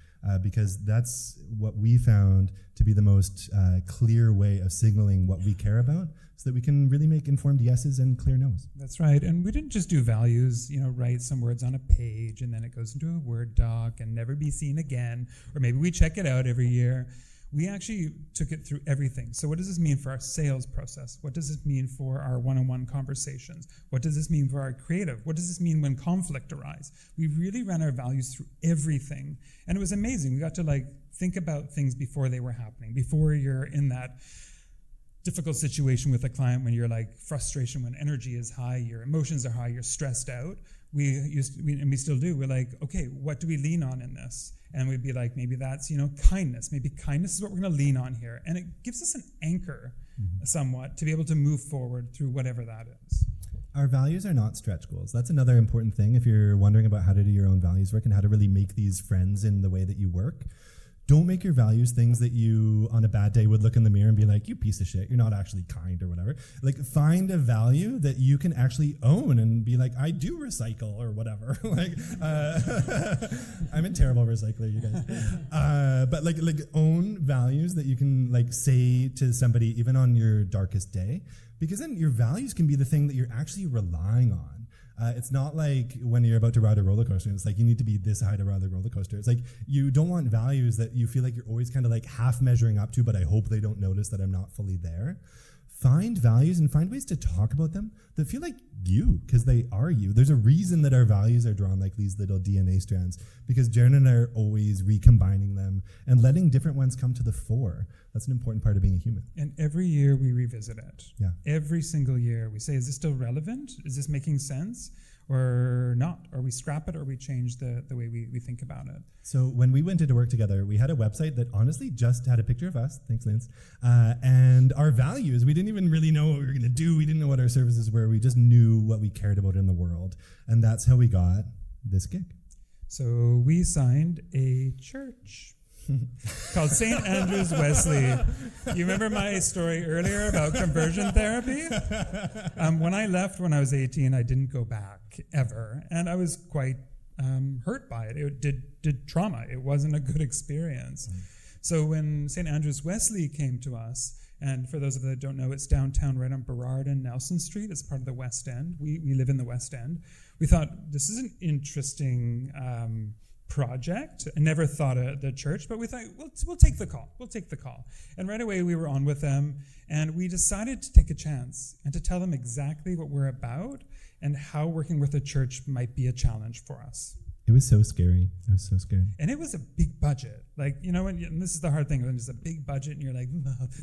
because that's what we found to be the most clear way of signaling what we care about, so that we can really make informed yeses and clear nos. That's right. And we didn't just do values, write some words on a page and then it goes into a Word doc and never be seen again, or maybe we check it out every year. We actually took it through everything. So what does this mean for our sales process? What does this mean for our one-on-one conversations? What does this mean for our creative? What does this mean when conflict arises? We really ran our values through everything. And it was amazing. We got to think about things before they were happening, before you're in that difficult situation with a client, when you're frustration, when energy is high, your emotions are high, you're stressed out. And we still do. We're like, okay, what do we lean on in this? And we'd be like, maybe that's, kindness. Maybe kindness is what we're going to lean on here. And it gives us an anchor somewhat to be able to move forward through whatever that is. Our values are not stretch goals. That's another important thing if you're wondering about how to do your own values work and how to really make these friends in the way that you work. Don't make your values things that you, on a bad day, would look in the mirror and be like, you piece of shit, you're not actually kind or whatever. Find a value that you can actually own and be like, I do recycle or whatever. I'm a terrible recycler, you guys. But own values that you can say to somebody even on your darkest day, because then your values can be the thing that you're actually relying on. It's not like when you're about to ride a roller coaster, it's you need to be this high to ride the roller coaster. It's you don't want values that you feel like you're always kind of half measuring up to, but I hope they don't notice that I'm not fully there. Find values and find ways to talk about them that feel like you, because they are you. There's a reason that our values are drawn like these little DNA strands, because Jarren and I are always recombining them and letting different ones come to the fore. That's an important part of being a human. And every year we revisit it. Yeah. Every single year we say, is this still relevant? Is this making sense? Or not? Or we scrap it, or we change the way we think about it. So when we went into work together, we had a website that honestly just had a picture of us, thanks Lance, and our values. We didn't even really know what we were going to do. We didn't know what our services were. We just knew what we cared about in the world. And that's how we got this gig. So we signed a church called St. Andrew's Wesley. You remember my story earlier about conversion therapy? When I left when I was 18, I didn't go back ever. And I was quite hurt by it. It did trauma. It wasn't a good experience. So when St. Andrew's Wesley came to us, and for those of you that don't know, it's downtown right on Burrard and Nelson Street. It's part of the West End. We live in the West End. We thought, this is an interesting project. I never thought of the church, but we thought, we'll take the call. We'll take the call. And right away we were on with them, and we decided to take a chance and to tell them exactly what we're about and how working with a church might be a challenge for us. It was so scary. I was so scared. And it was a big budget. And this is the hard thing, when there's a big budget and you're like,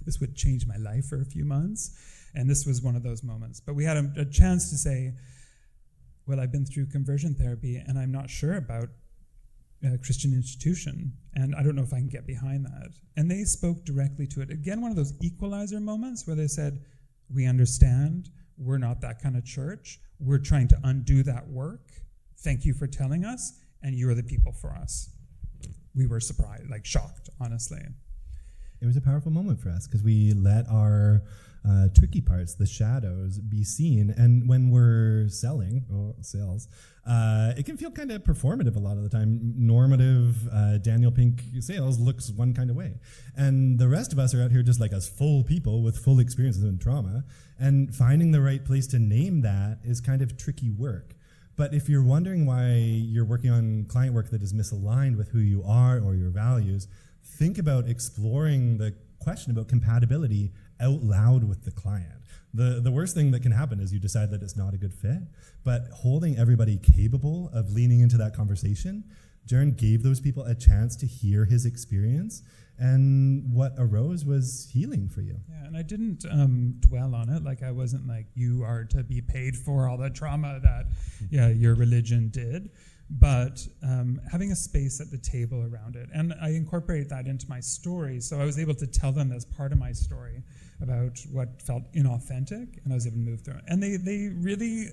this would change my life for a few months. And this was one of those moments. But we had a chance to say, well, I've been through conversion therapy and I'm not sure about a Christian institution, and I don't know if I can get behind that. And they spoke directly to it. Again, one of those equalizer moments where they said, we understand, we're not that kind of church. We're trying to undo that work. Thank you for telling us, and you're the people for us. We were surprised, shocked, honestly. It was a powerful moment for us because we let our tricky parts, the shadows, be seen. And when we're selling, sales, it can feel kind of performative a lot of the time. Normative Daniel Pink sales looks one kind of way. And the rest of us are out here just like us full people with full experiences and trauma. And finding the right place to name that is kind of tricky work. But if you're wondering why you're working on client work that is misaligned with who you are or your values, think about exploring the question about compatibility out loud with the client. The worst thing that can happen is you decide that it's not a good fit, but holding everybody capable of leaning into that conversation, Jarren gave those people a chance to hear his experience, and what arose was healing for you. Yeah, and I didn't dwell on it. I wasn't like, you are to be paid for all the trauma that your religion did. But having a space at the table around it. And I incorporated that into my story, so I was able to tell them as part of my story about what felt inauthentic, and I was able to move through it. And they really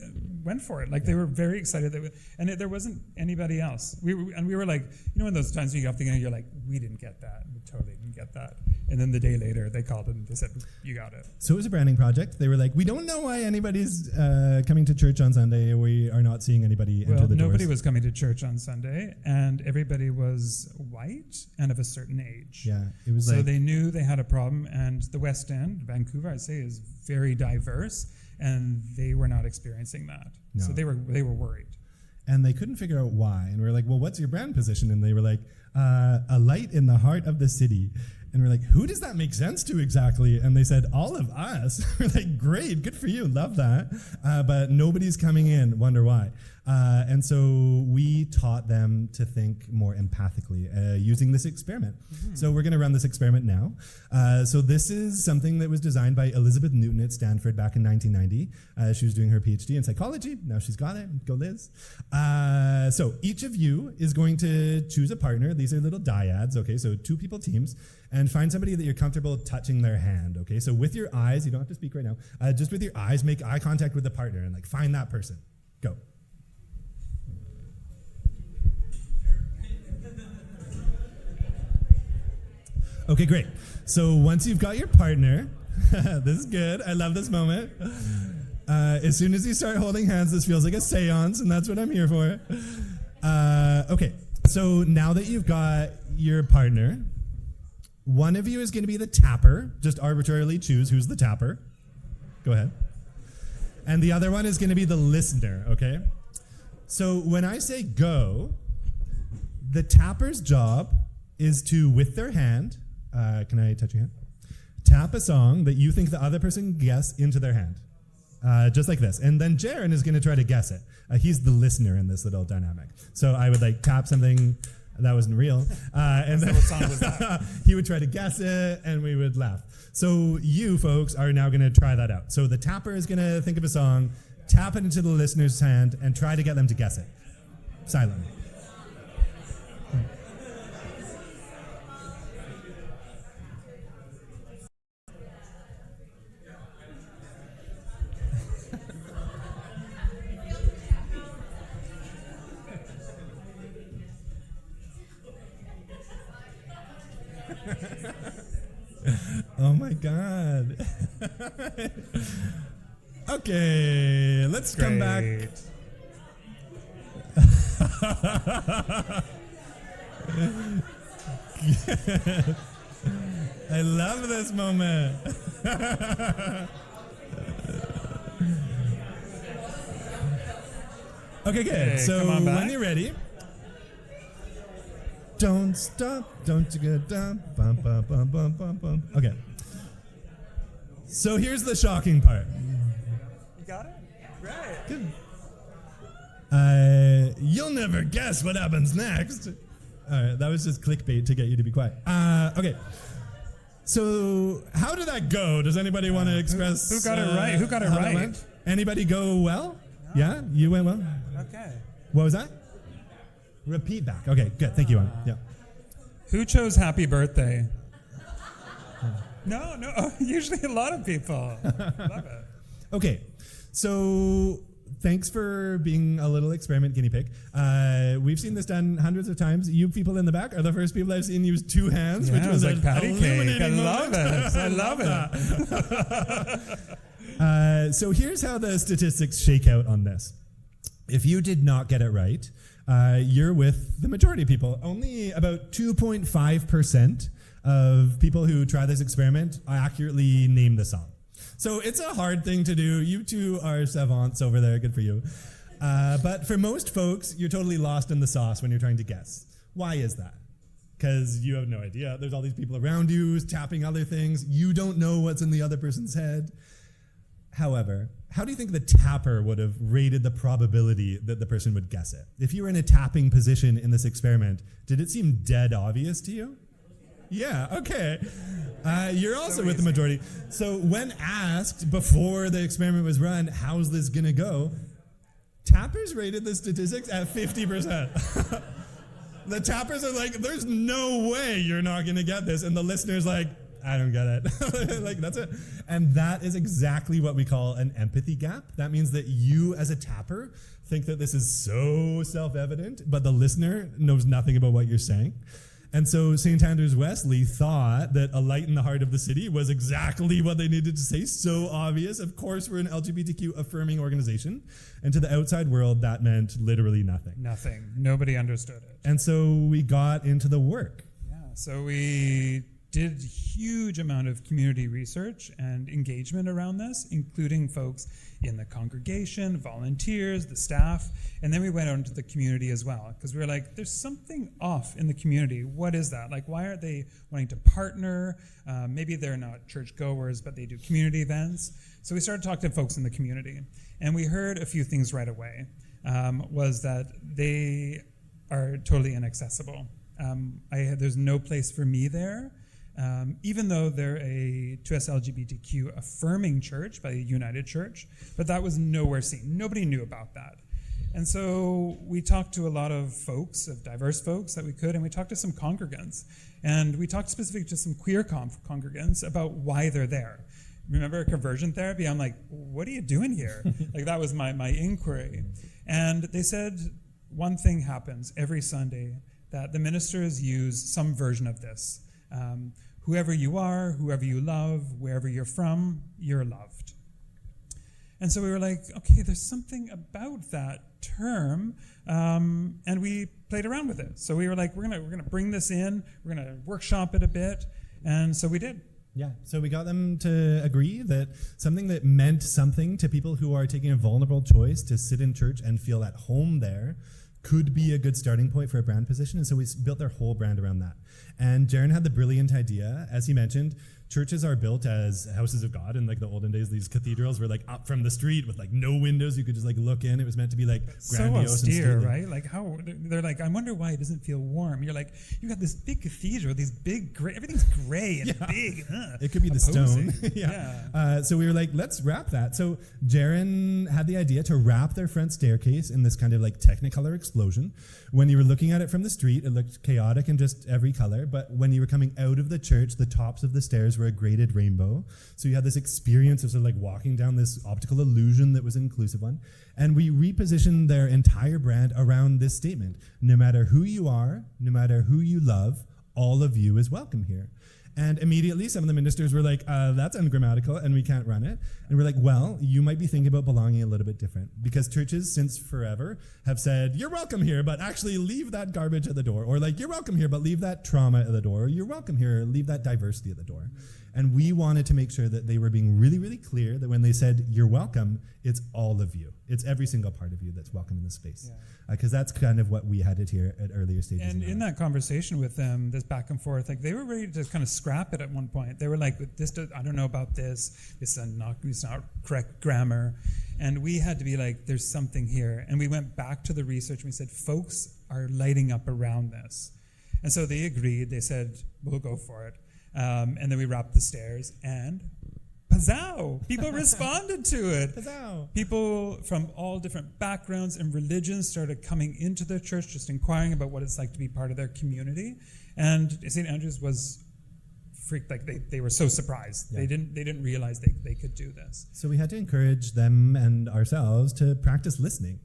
went for it. They were very excited. There wasn't anybody else. We were like, in those times when you go up together, you're like, we didn't get that. We totally didn't get that. And then the day later, they called and they said, you got it. So it was a branding project. They were like, we don't know why anybody's coming to church on Sunday. We are not seeing anybody enter the doors. Nobody was coming to church on Sunday, and everybody was white and of a certain age. Yeah, it was so they knew they had a problem, and the West End, Vancouver, I'd say, is very diverse, and they were not experiencing that. No. So they were worried. And they couldn't figure out why. And we were like, well, what's your brand position? And they were like, a light in the heart of the city. And we're like, who does that make sense to exactly? And they said, all of us. We're like, great, good for you, love that. But nobody's coming in, wonder why. And so we taught them to think more empathically using this experiment. So we're going to run this experiment now. So this is something that was designed by Elizabeth Newton at Stanford back in 1990. She was doing her PhD in psychology. Now she's got it. Go Liz. So each of you is going to choose a partner. These are little dyads, okay? So 2 people teams. And find somebody that you're comfortable touching their hand, okay? So with your eyes, you don't have to speak right now. Just with your eyes, make eye contact with the partner and like find that person. Go. Okay, great. So once you've got your partner, this is good. I love this moment. As soon as you start holding hands, this feels like a seance, and that's what I'm here for. Okay, so now that you've got your partner, one of you is going to be the tapper. Just arbitrarily choose who's the tapper. Go ahead. And the other one is going to be the listener, okay? So when I say go, the tapper's job is to, with their hand, can I touch your hand? Tap a song that you think the other person can guess into their hand. Just like this. And then Jarren is going to try to guess it. He's the listener in this little dynamic. So I would like tap something that wasn't real. And then what song was that? he would try to guess it and we would laugh. So you folks are now going to try that out. So the tapper is going to think of a song, tap it into the listener's hand, and try to get them to guess it. Silently. Oh my God. Okay, let's come back. I love this moment. Okay, good. Okay, so come on back. when you're ready, don't stop, don't you get down. Bum, bum, bum, bum, bum, bum. Okay. So here's the shocking part. You got it? Right. Good. You'll never guess what happens next. All right, that was just clickbait to get you to be quiet. Okay. So how did that go? Does anybody want to express? Who got it right? Who got it how that right? went? Anybody go well? Yeah, you went well. Okay. What was that? Repeat back. Okay, good. Thank you. Yeah. Who chose happy birthday? No. Usually a lot of people. Love it. Okay, so thanks for being a little experiment guinea pig. We've seen this done hundreds of times. You people in the back are the first people I've seen use 2 hands, Yeah, which was like patty cake. I illuminating love moment. it. I love it. So here's how the statistics shake out on this. If you did not get it right, you're with the majority of people. Only about 2.5% of people who try this experiment accurately name the song. So it's a hard thing to do. You two are savants over there. Good for you. But for most folks, you're totally lost in the sauce when you're trying to guess. Why is that? Because you have no idea. There's all these people around you tapping other things. You don't know what's in the other person's head. However, how do you think the tapper would have rated the probability that the person would guess it? If you were in a tapping position in this experiment, did it seem dead obvious to you? Yeah, okay. You're also with the majority. So when asked before the experiment was run, how's this going to go? Tappers rated the statistics at 50%. The tappers are like, there's no way you're not going to get this. And the listener's like, I don't get it. Like, that's it. And that is exactly what we call an empathy gap. That means that you as a tapper think that this is so self-evident, but the listener knows nothing about what you're saying. And so St. Andrews Wesley thought that a light in the heart of the city was exactly what they needed to say. So obvious. Of course, we're an LGBTQ affirming organization. And to the outside world, that meant literally nothing. Nothing. Nobody understood it. And so we got into the work. Yeah. So we did huge amount of community research and engagement around this, including folks in the congregation, volunteers, the staff, and then we went out into the community as well, because we were like, there's something off in the community. What is that? Like, why aren't they wanting to partner? Maybe they're not church goers, but they do community events. So we started talking to folks in the community, and we heard a few things right away. Was that they are totally inaccessible. There's no place for me there. Even though they're a 2S LGBTQ affirming church by the United Church, but that was nowhere seen. Nobody knew about that. And so we talked to a lot of folks, of diverse folks that we could, and we talked to some congregants. And we talked specifically to some queer congregants about why they're there. Remember conversion therapy? I'm like, what are you doing here? Like, that was my inquiry. And they said one thing happens every Sunday, that the ministers use some version of this. Whoever you are, whoever you love, wherever you're from, you're loved. And so we were like, okay, there's something about that term, and we played around with it. So we were like, we're gonna bring this in, we're gonna workshop it a bit, and so we did. Yeah, so we got them to agree that something that meant something to people who are taking a vulnerable choice to sit in church and feel at home there could be a good starting point for a brand position. And so we built their whole brand around that. And Jarren had the brilliant idea, as he mentioned, churches are built as houses of God. In like the olden days, these cathedrals were like up from the street with like no windows. You could just like look in. It was meant to be like grandiose so austere, and right? Like how they're like, I wonder why it doesn't feel warm. You're like, you got this big cathedral, these big gray, everything's gray and big. It could be opposing. the stone. So we were like, let's wrap that. So Jarren had the idea to wrap their front staircase in this kind of like Technicolor explosion. When you were looking at it from the street, it looked chaotic in just every color. But when you were coming out of the church, the tops of the stairs were a graded rainbow. So you had this experience of sort of like walking down this optical illusion that was an inclusive one. And we repositioned their entire brand around this statement. No matter who you are, no matter who you love, all of you is welcome here. And immediately some of the ministers were like, that's ungrammatical and we can't run it. And we're like, well, you might be thinking about belonging a little bit different, because churches since forever have said, you're welcome here, but actually leave that garbage at the door. Or like, you're welcome here, but leave that trauma at the door. Or you're welcome here, leave that diversity at the door. And we wanted to make sure that they were being really, really clear that when they said, you're welcome, it's all of you. It's every single part of you that's welcome in this space. Because that's kind of what we had it here at earlier stages. And in that conversation with them, this back and forth, like they were ready to kind of scrap it at one point. They were like, I don't know about this. It's not correct grammar. And we had to be like, there's something here. And we went back to the research and we said, folks are lighting up around this. And so they agreed. They said, we'll go for it. And then we wrapped the stairs, and pazzow! People responded to it. Pazzow! People from all different backgrounds and religions started coming into their church, just inquiring about what it's like to be part of their community. And St. Andrew's was freaked, like they were so surprised. Yeah. They didn't realize they could do this. So we had to encourage them and ourselves to practice listening.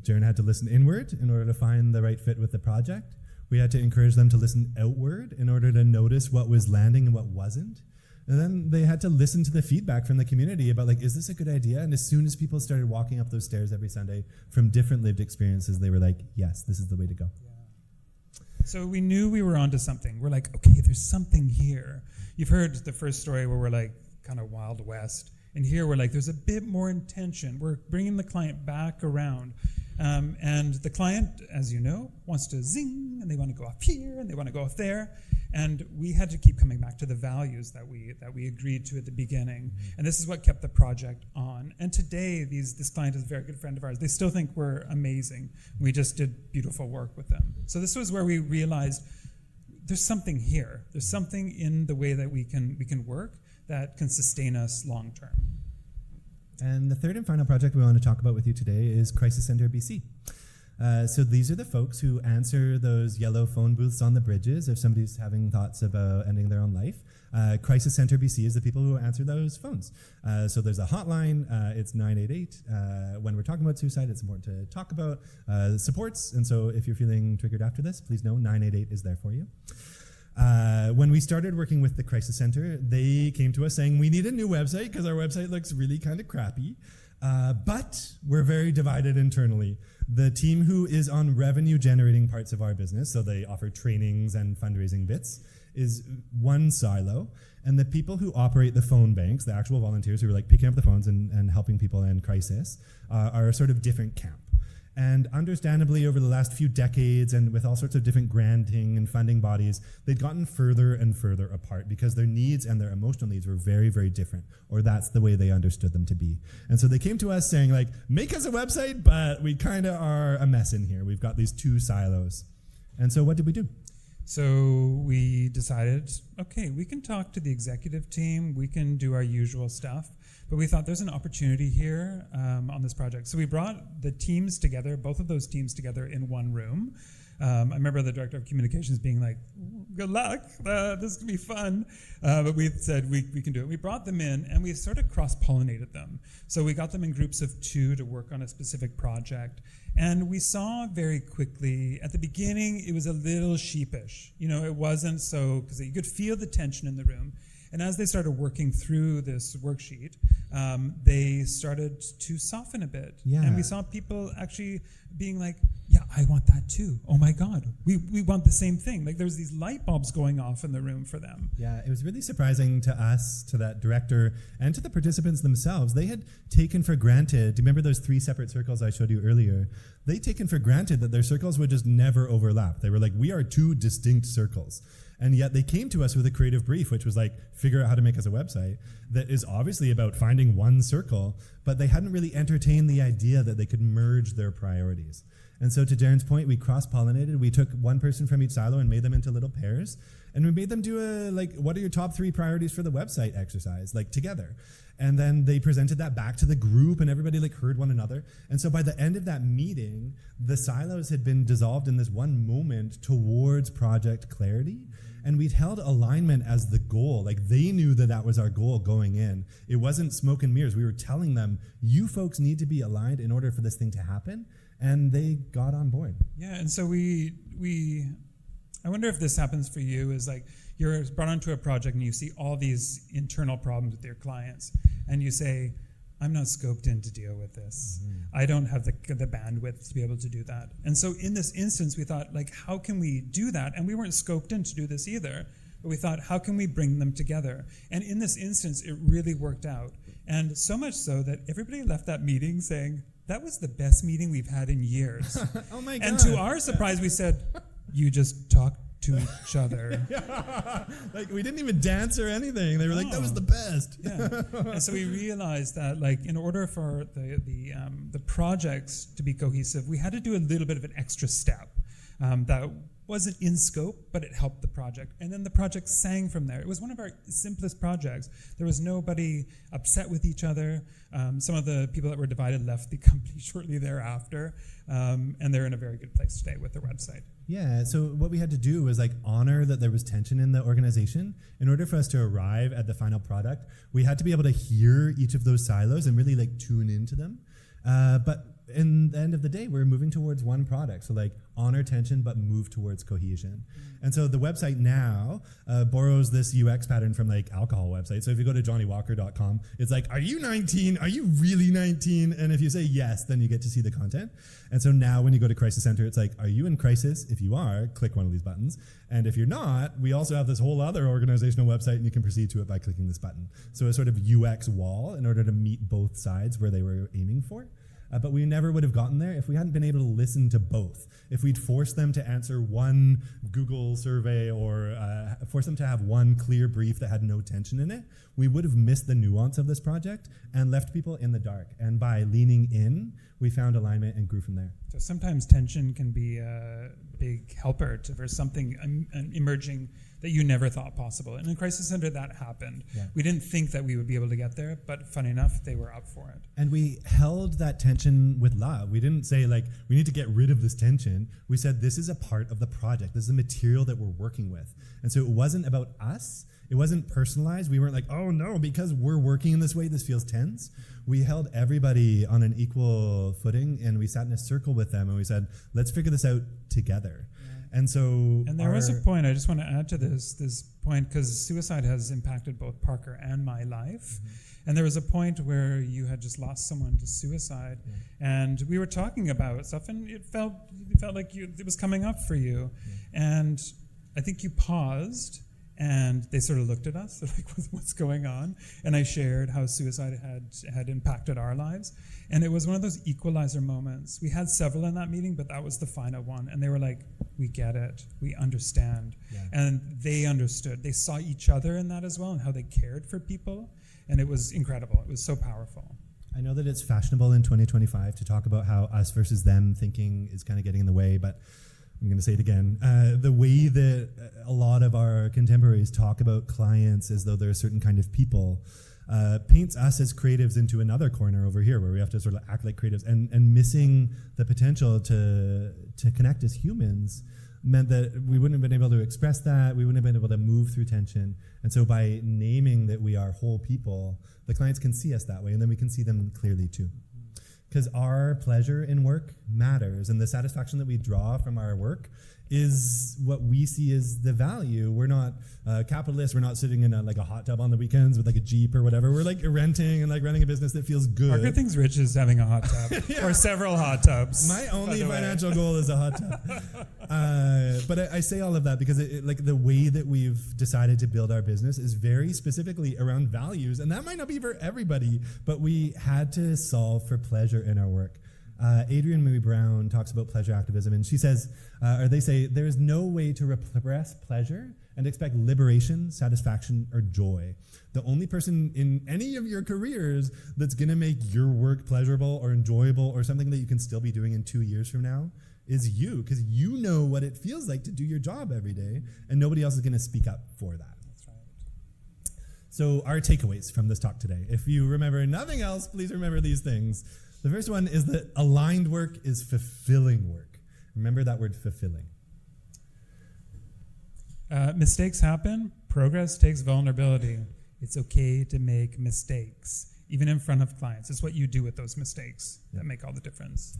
Jarren had to listen inward in order to find the right fit with the project. We had to encourage them to listen outward in order to notice what was landing and what wasn't. And then they had to listen to the feedback from the community about like, is this a good idea? And as soon as people started walking up those stairs every Sunday from different lived experiences, they were like, yes, this is the way to go. Yeah. So we knew we were onto something. We're like, okay, there's something here. You've heard the first story where we're like kind of Wild West. And here we're like, there's a bit more intention. We're bringing the client back around. And the client, as you know, wants to zing, and they want to go off here, and they want to go off there. And we had to keep coming back to the values that we agreed to at the beginning. And this is what kept the project on. And today, this client is a very good friend of ours. They still think we're amazing. We just did beautiful work with them. So this was where we realized there's something here. There's something in the way that we can work that can sustain us long term. And the third and final project we want to talk about with you today is Crisis Center BC. So these are the folks who answer those yellow phone booths on the bridges if somebody's having thoughts about ending their own life. Crisis Center BC is the people who answer those phones. So there's a hotline, it's 988. When we're talking about suicide, it's important to talk about supports. And so if you're feeling triggered after this, please know 988 is there for you. When we started working with the Crisis Center, they came to us saying, we need a new website because our website looks really kind of crappy, but we're very divided internally. The team who is on revenue generating parts of our business, so they offer trainings and fundraising bits, is one silo, and the people who operate the phone banks, the actual volunteers who are like picking up the phones and helping people in crisis, are a sort of different camp. And understandably, over the last few decades and with all sorts of different granting and funding bodies, they'd gotten further and further apart because their needs and their emotional needs were very, very different, or that's the way they understood them to be. And so they came to us saying, like, make us a website, but we kind of are a mess in here. We've got these two silos. And so what did we do? So we decided, okay, we can talk to the executive team, we can do our usual stuff, but we thought there's an opportunity here on this project. So we brought the teams together, both of those teams together in one room. I remember the director of communications being like, good luck, this is gonna be fun. But we said we can do it. We brought them in and we sort of cross-pollinated them. So we got them in groups of 2 to work on a specific project. And we saw very quickly, at the beginning, it was a little sheepish. You know, it wasn't so, because you could feel the tension in the room. And as they started working through this worksheet, they started to soften a bit. Yeah. And we saw people actually being like, yeah, I want that too. Oh my God, we want the same thing. Like there was these light bulbs going off in the room for them. Yeah, it was really surprising to us, to that director, and to the participants themselves. They had taken for granted, do you remember those 3 separate circles I showed you earlier? They'd taken for granted that their circles would just never overlap. They were like, we are 2 distinct circles. And yet they came to us with a creative brief, which was like, figure out how to make us a website that is obviously about finding one circle, but they hadn't really entertained the idea that they could merge their priorities. And so to Jarren's point, we cross-pollinated. We took one person from each silo and made them into little pairs. And we made them do a, like, what are your top 3 priorities for the website exercise, like together. And then they presented that back to the group and everybody like heard one another. And so by the end of that meeting, the silos had been dissolved in this one moment towards project clarity. And we'd held alignment as the goal. Like they knew that that was our goal going in. It wasn't smoke and mirrors. We were telling them, you folks need to be aligned in order for this thing to happen. And they got on board. Yeah, and so I wonder if this happens for you, is like you're brought onto a project and you see all these internal problems with your clients and you say, I'm not scoped in to deal with this. Mm-hmm. I don't have the bandwidth to be able to do that. And so in this instance, we thought, like, how can we do that? And we weren't scoped in to do this either, but we thought, how can we bring them together? And in this instance, it really worked out. And so much so that everybody left that meeting saying, that was the best meeting we've had in years. Oh my God. And to our surprise, we said, you just talked to each other. Yeah. Like we didn't even dance or anything. They were like, that was the best. Yeah. And so we realized that, like, in order for the projects to be cohesive, we had to do a little bit of an extra step that wasn't in scope, but it helped the project. And then the project sang from there. It was one of our simplest projects. There was nobody upset with each other. Some of the people that were divided left the company shortly thereafter, and they're in a very good place today with their website. Yeah, so what we had to do was like honor that there was tension in the organization. In order for us to arrive at the final product, we had to be able to hear each of those silos and really like tune into them. But in the end of the day, we're moving towards one product. So like honor tension, but move towards cohesion. And so the website now borrows this UX pattern from like alcohol websites. So if you go to johnnywalker.com, it's like, are you 19? Are you really 19? And if you say yes, then you get to see the content. And so now when you go to Crisis Center, it's like, are you in crisis? If you are, click one of these buttons. And if you're not, we also have this whole other organizational website and you can proceed to it by clicking this button. So a sort of UX wall in order to meet both sides where they were aiming for. But we never would have gotten there if we hadn't been able to listen to both. If we'd forced them to answer one Google survey or forced them to have one clear brief that had no tension in it, we would have missed the nuance of this project and left people in the dark. And by leaning in, we found alignment and grew from there. So sometimes tension can be a big helper for something emerging that you never thought possible. And in Crisis Center, that happened. Yeah. We didn't think that we would be able to get there, but funny enough, they were up for it. And we held that tension with love. We didn't say, like, we need to get rid of this tension. We said, this is a part of the project. This is the material that we're working with. And so it wasn't about us. It wasn't personalized. We weren't like, oh no, because we're working in this way, this feels tense. We held everybody on an equal footing and we sat in a circle with them and we said, let's figure this out together. And so, and there was a point, I just want to add to this point, because suicide has impacted both Parker and my life. Mm-hmm. And there was a point where you had just lost someone to suicide, and we were talking about stuff, and it felt like it was coming up for you. And I think you paused And they sort of looked at us, they're like, what's going on? And I shared how suicide had impacted our lives. And it was one of those equalizer moments. We had several in that meeting, but that was the final one. And they were like, we get it, we understand. Yeah. And they understood. They saw each other in that as well and how they cared for people. And it was incredible. It was so powerful. I know that it's fashionable in 2025 to talk about how us versus them thinking is kind of getting in the way, but I'm going to say it again. The way that a lot of our contemporaries talk about clients as though they're a certain kind of people paints us as creatives into another corner over here where we have to sort of act like creatives and missing the potential to connect as humans meant that we wouldn't have been able to express that. We wouldn't have been able to move through tension. And so by naming that we are whole people, the clients can see us that way, and then we can see them clearly too. Because our pleasure in work matters, and the satisfaction that we draw from our work is what we see as the value. We're not capitalists. We're not sitting in a hot tub on the weekends with like a Jeep or whatever. We're like renting and like running a business that feels good. Parker thinks rich is having a hot tub Yeah. or several hot tubs. My only financial goal is a hot tub. But I say all of that because like the way that we've decided to build our business is very specifically around values. And that might not be for everybody, but we had to solve for pleasure in our work. Adrián Marie Brown talks about pleasure activism, and she says, or they say, there is no way to repress pleasure and expect liberation, satisfaction, or joy. The only person in any of your careers that's going to make your work pleasurable or enjoyable or something that you can still be doing in 2 years from now is you, because you know what it feels like to do your job every day, and nobody else is going to speak up for that. That's right. So our takeaways from this talk today, if you remember nothing else, please remember these things. The first one is that aligned work is fulfilling work. Remember that word, fulfilling. Mistakes happen. Progress takes vulnerability. It's okay to make mistakes, even in front of clients. It's what you do with those mistakes that make all the difference.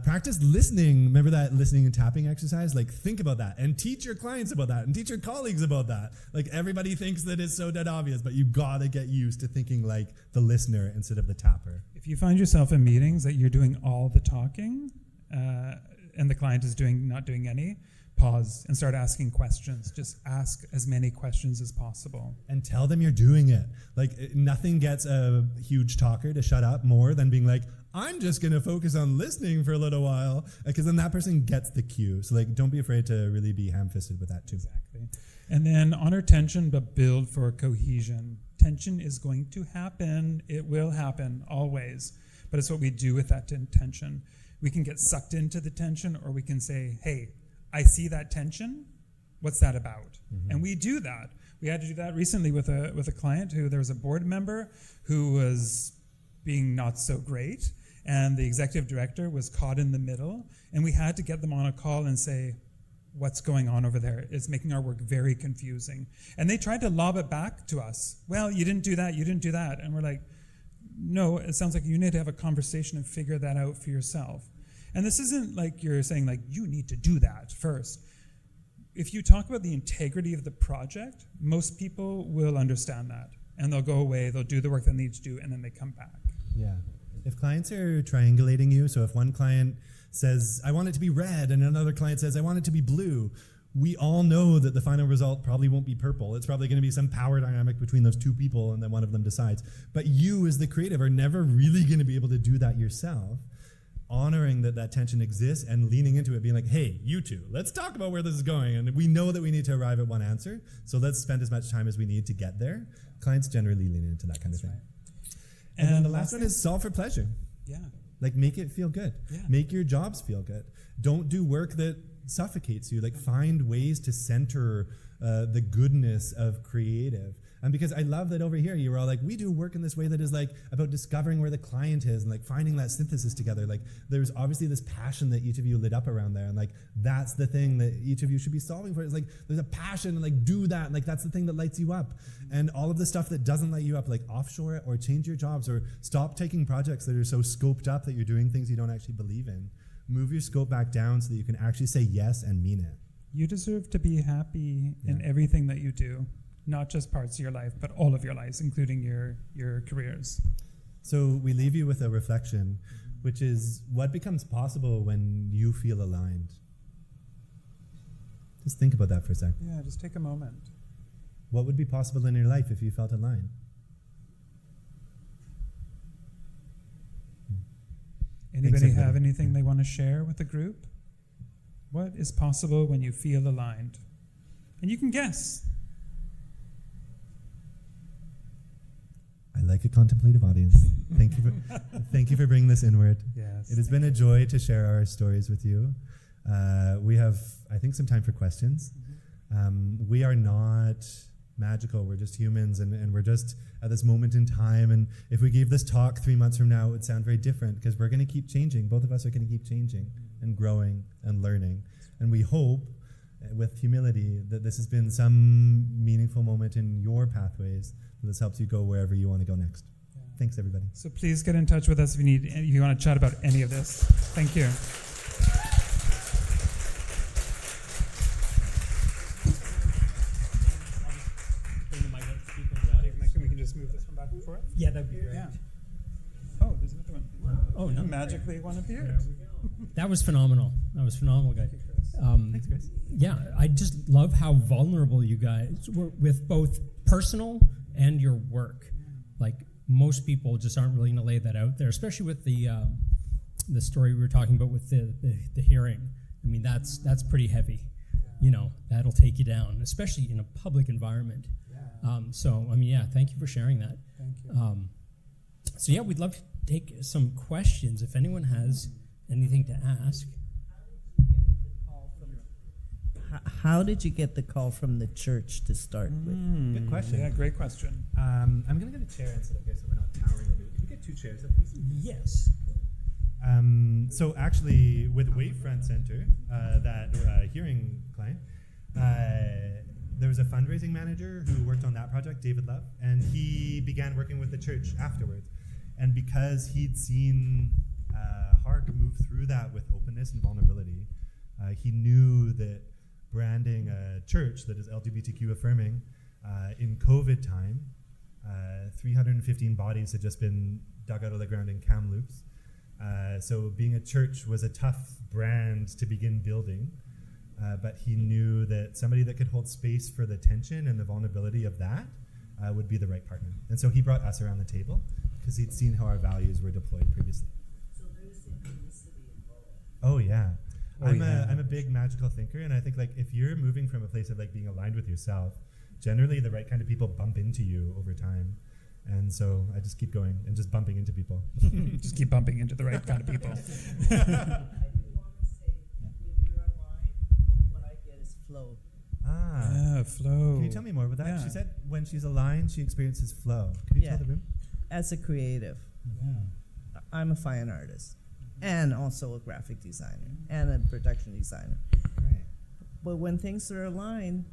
Practice listening. Remember that listening and tapping exercise? Like, think about that and teach your clients about that and teach your colleagues about that. Like, everybody thinks that it's so dead obvious, but you gotta get used to thinking like the listener instead of the tapper. If you find yourself in meetings that you're doing all the talking and the client is not doing any, pause and start asking questions. Just ask as many questions as possible. And tell them you're doing it. Like, nothing gets a huge talker to shut up more than being like, I'm just going to focus on listening for a little while, because then that person gets the cue. So like, don't be afraid to really be ham-fisted with that too. Exactly. And then honor tension, but build for cohesion. Tension is going to happen. It will happen always. But it's what we do with that tension. We can get sucked into the tension, or we can say, hey, I see that tension. What's that about? Mm-hmm. And we do that. We had to do that recently with a client who there was a board member who was being not so great. And the executive director was caught in the middle, and we had to get them on a call and say, what's going on over there? It's making our work very confusing. And they tried to lob it back to us. Well, you didn't do that, you didn't do that. And we're like, no, it sounds like you need to have a conversation and figure that out for yourself. And this isn't like you're saying like, you need to do that first. If you talk about the integrity of the project, most people will understand that. And they'll go away, they'll do the work they need to do, and then they come back. Yeah. If clients are triangulating you, so if one client says, I want it to be red, and another client says, I want it to be blue, we all know that the final result probably won't be purple. It's probably going to be some power dynamic between those two people, and then one of them decides. But you, as the creative, are never really going to be able to do that yourself. Honoring that tension exists and leaning into it, being like, hey, you two, let's talk about where this is going. And we know that we need to arrive at one answer, so let's spend as much time as we need to get there. Clients generally lean into that kind of thing. Right. And then the last one is solve for pleasure. Yeah. Like, make it feel good. Yeah. Make your jobs feel good. Don't do work that suffocates you. Like, find ways to center the goodness of creative. And because I love that over here, you were all like, we do work in this way that is like about discovering where the client is and like finding that synthesis together. Like, there's obviously this passion that each of you lit up around there. And like, that's the thing that each of you should be solving for. It's like, there's a passion and like, do that. And like, that's the thing that lights you up. And all of the stuff that doesn't light you up, like offshore it or change your jobs or stop taking projects that are so scoped up that you're doing things you don't actually believe in. Move your scope back down so that you can actually say yes and mean it. You deserve to be happy in everything that you do. Not just parts of your life, but all of your lives, including your careers. So we leave you with a reflection, which is what becomes possible when you feel aligned. Just think about that for a sec. Yeah, just take a moment. What would be possible in your life if you felt aligned? Anybody have everybody. anything they want to share with the group? What is possible when you feel aligned? And you can guess. I like a contemplative audience. Thank you for bringing this inward. Yes. It has been a joy to share our stories with you. We have, I think, some time for questions. We are not magical. We're just humans, and we're just at this moment in time. And if we gave this talk 3 months from now, it would sound very different because we're going to keep changing. Both of us are going to keep changing and growing and learning. And we hope, with humility, that this has been some meaningful moment in your pathways. That this helps you go wherever you want to go next. Yeah. Thanks, everybody. So please get in touch with us if you want to chat about any of this. Thank you. We can just move this one back and forth. Yeah, that'd be great. Yeah. Oh, there's another one. Oh, no. Magically one appeared. That was phenomenal. That was phenomenal, guys. Thanks, Chris. Yeah, I just love how vulnerable you guys were with both personal and your work. Like, most people just aren't willing to lay that out there, especially with the story we were talking about with the hearing. I mean, that's pretty heavy. You know, that'll take you down, especially in a public environment. So, I mean, yeah, thank you for sharing that. Thank you. So, yeah, we'd love to take some questions if anyone has anything to ask. How did you get the call from the church to start with? Good question. Yeah, great question. I'm going to get a chair instead of here so we're not towering over you. Can we get 2 chairs up, please? Yes. So actually, with Wavefront Center, that hearing client, there was a fundraising manager who worked on that project, David Love, and he began working with the church afterwards. And because he'd seen Harc move through that with openness and vulnerability, he knew that branding a church that is LGBTQ affirming in COVID time, 315 bodies had just been dug out of the ground in Kamloops. So being a church was a tough brand to begin building, but he knew that somebody that could hold space for the tension and the vulnerability of that would be the right partner. And so he brought us around the table because he'd seen how our values were deployed previously. So there's synchronicity involved. Oh yeah. Oh, I'm yeah. a big magical thinker, and I think like if you're moving from a place of like being aligned with yourself, generally the right kind of people bump into you over time. And so I just keep going and just bumping into people. Just keep bumping into the right kind of people. I do want to say, when you're online, what I get is flow. Ah. Flow. Can you tell me more about that? Yeah. She said when she's aligned, she experiences flow. Can you Yeah. tell the room? As a creative, I'm a fine artist and also a graphic designer and a production designer. Great. But when things are aligned,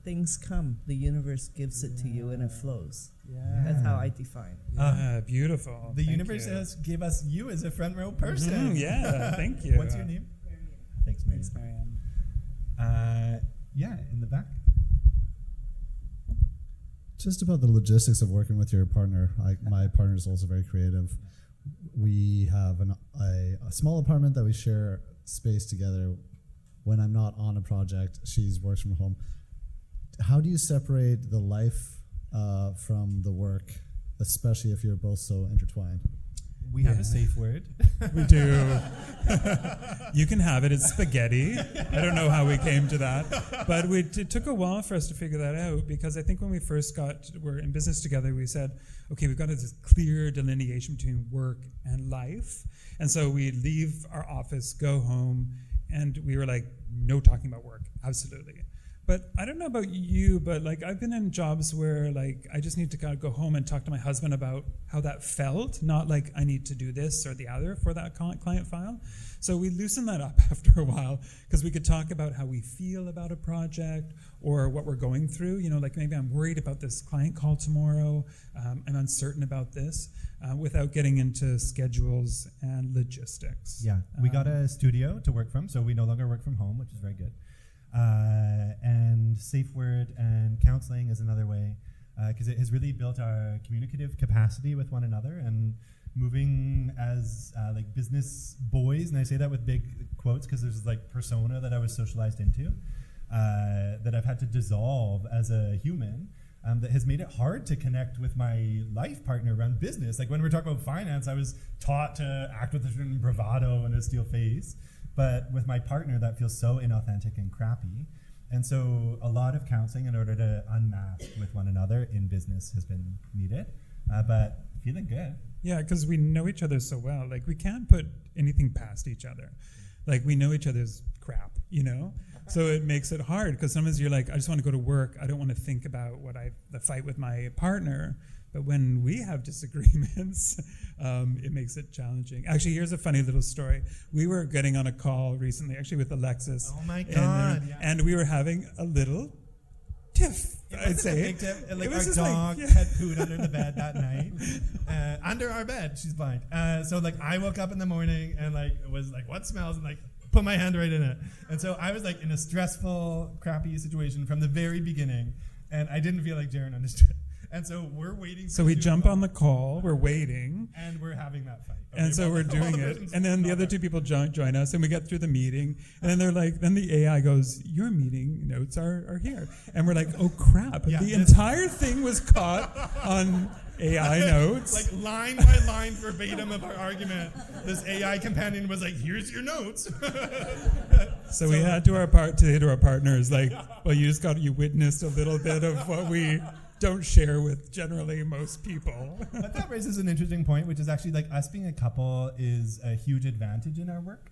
things come. The universe gives it to you and it flows. That's how I define it. Yeah, beautiful. The Thank universe you. has give us you as a front row person. Yeah, thank you. What's your name? Thanks, Mary. Thanks, Marianne. Yeah, in the back. Just about the logistics of working with your partner. My partner is also very creative. We have a small apartment that we share space together. When I'm not on a project, she works from home. How do you separate the life from the work, especially if you're both so intertwined? We have Yeah. a safe word. We do. You can have it. It's spaghetti. I don't know how we came to that, but it took a while for us to figure that out because I think when we first were in business together, we said, okay, we've got this clear delineation between work and life, and so we leave our office, go home, and we were like, no talking about work, absolutely. But I don't know about you, but like I've been in jobs where like I just need to kind of go home and talk to my husband about how that felt, not like I need to do this or the other for that client file. So we loosened that up after a while because we could talk about how we feel about a project or what we're going through. You know, like maybe I'm worried about this client call tomorrow. I'm uncertain about this without getting into schedules and logistics. Yeah, we got a studio to work from, so we no longer work from home, which is very good. And safe word and counseling is another way, because it has really built our communicative capacity with one another and moving as like business boys, and I say that with big quotes because there's this like persona that I was socialized into. that I've had to dissolve as a human. That has made it hard to connect with my life partner around business. Like when we're talking about finance, I was taught to act with a certain bravado and a steel face. But with my partner, that feels so inauthentic and crappy. And so a lot of counseling in order to unmask with one another in business has been needed. But feeling good. Yeah, because we know each other so well. Like we can't put anything past each other. Like we know each other's crap, you know? So it makes it hard because sometimes you're like, I just want to go to work. I don't want to think about the fight with my partner. But when we have disagreements, it makes it challenging. Actually, here's a funny little story. We were getting on a call recently, actually with Alexis. Oh my God. And we were having a little tiff, I'd say. A big tip. Like It was our just like, dog yeah. had pooed under the bed that night. Under our bed. She's blind. So like I woke up in the morning and like was like, what smells? And like put my hand right in it. And so I was like in a stressful, crappy situation from the very beginning. And I didn't feel like Jarren understood. And so we're waiting. So we jump on the call, we're waiting. And we're having that fight. And so we're doing it. And then the other two people join us and we get through the meeting. And then they're like, then the AI goes, your meeting notes are here. And we're like, oh crap. Yeah, The entire thing was caught on AI notes. Like line by line verbatim of our argument. This AI companion was like, here's your notes. So we had to say to our partners, like, well, you witnessed a little bit of what we don't share with generally most people. But that raises an interesting point, which is actually like us being a couple is a huge advantage in our work.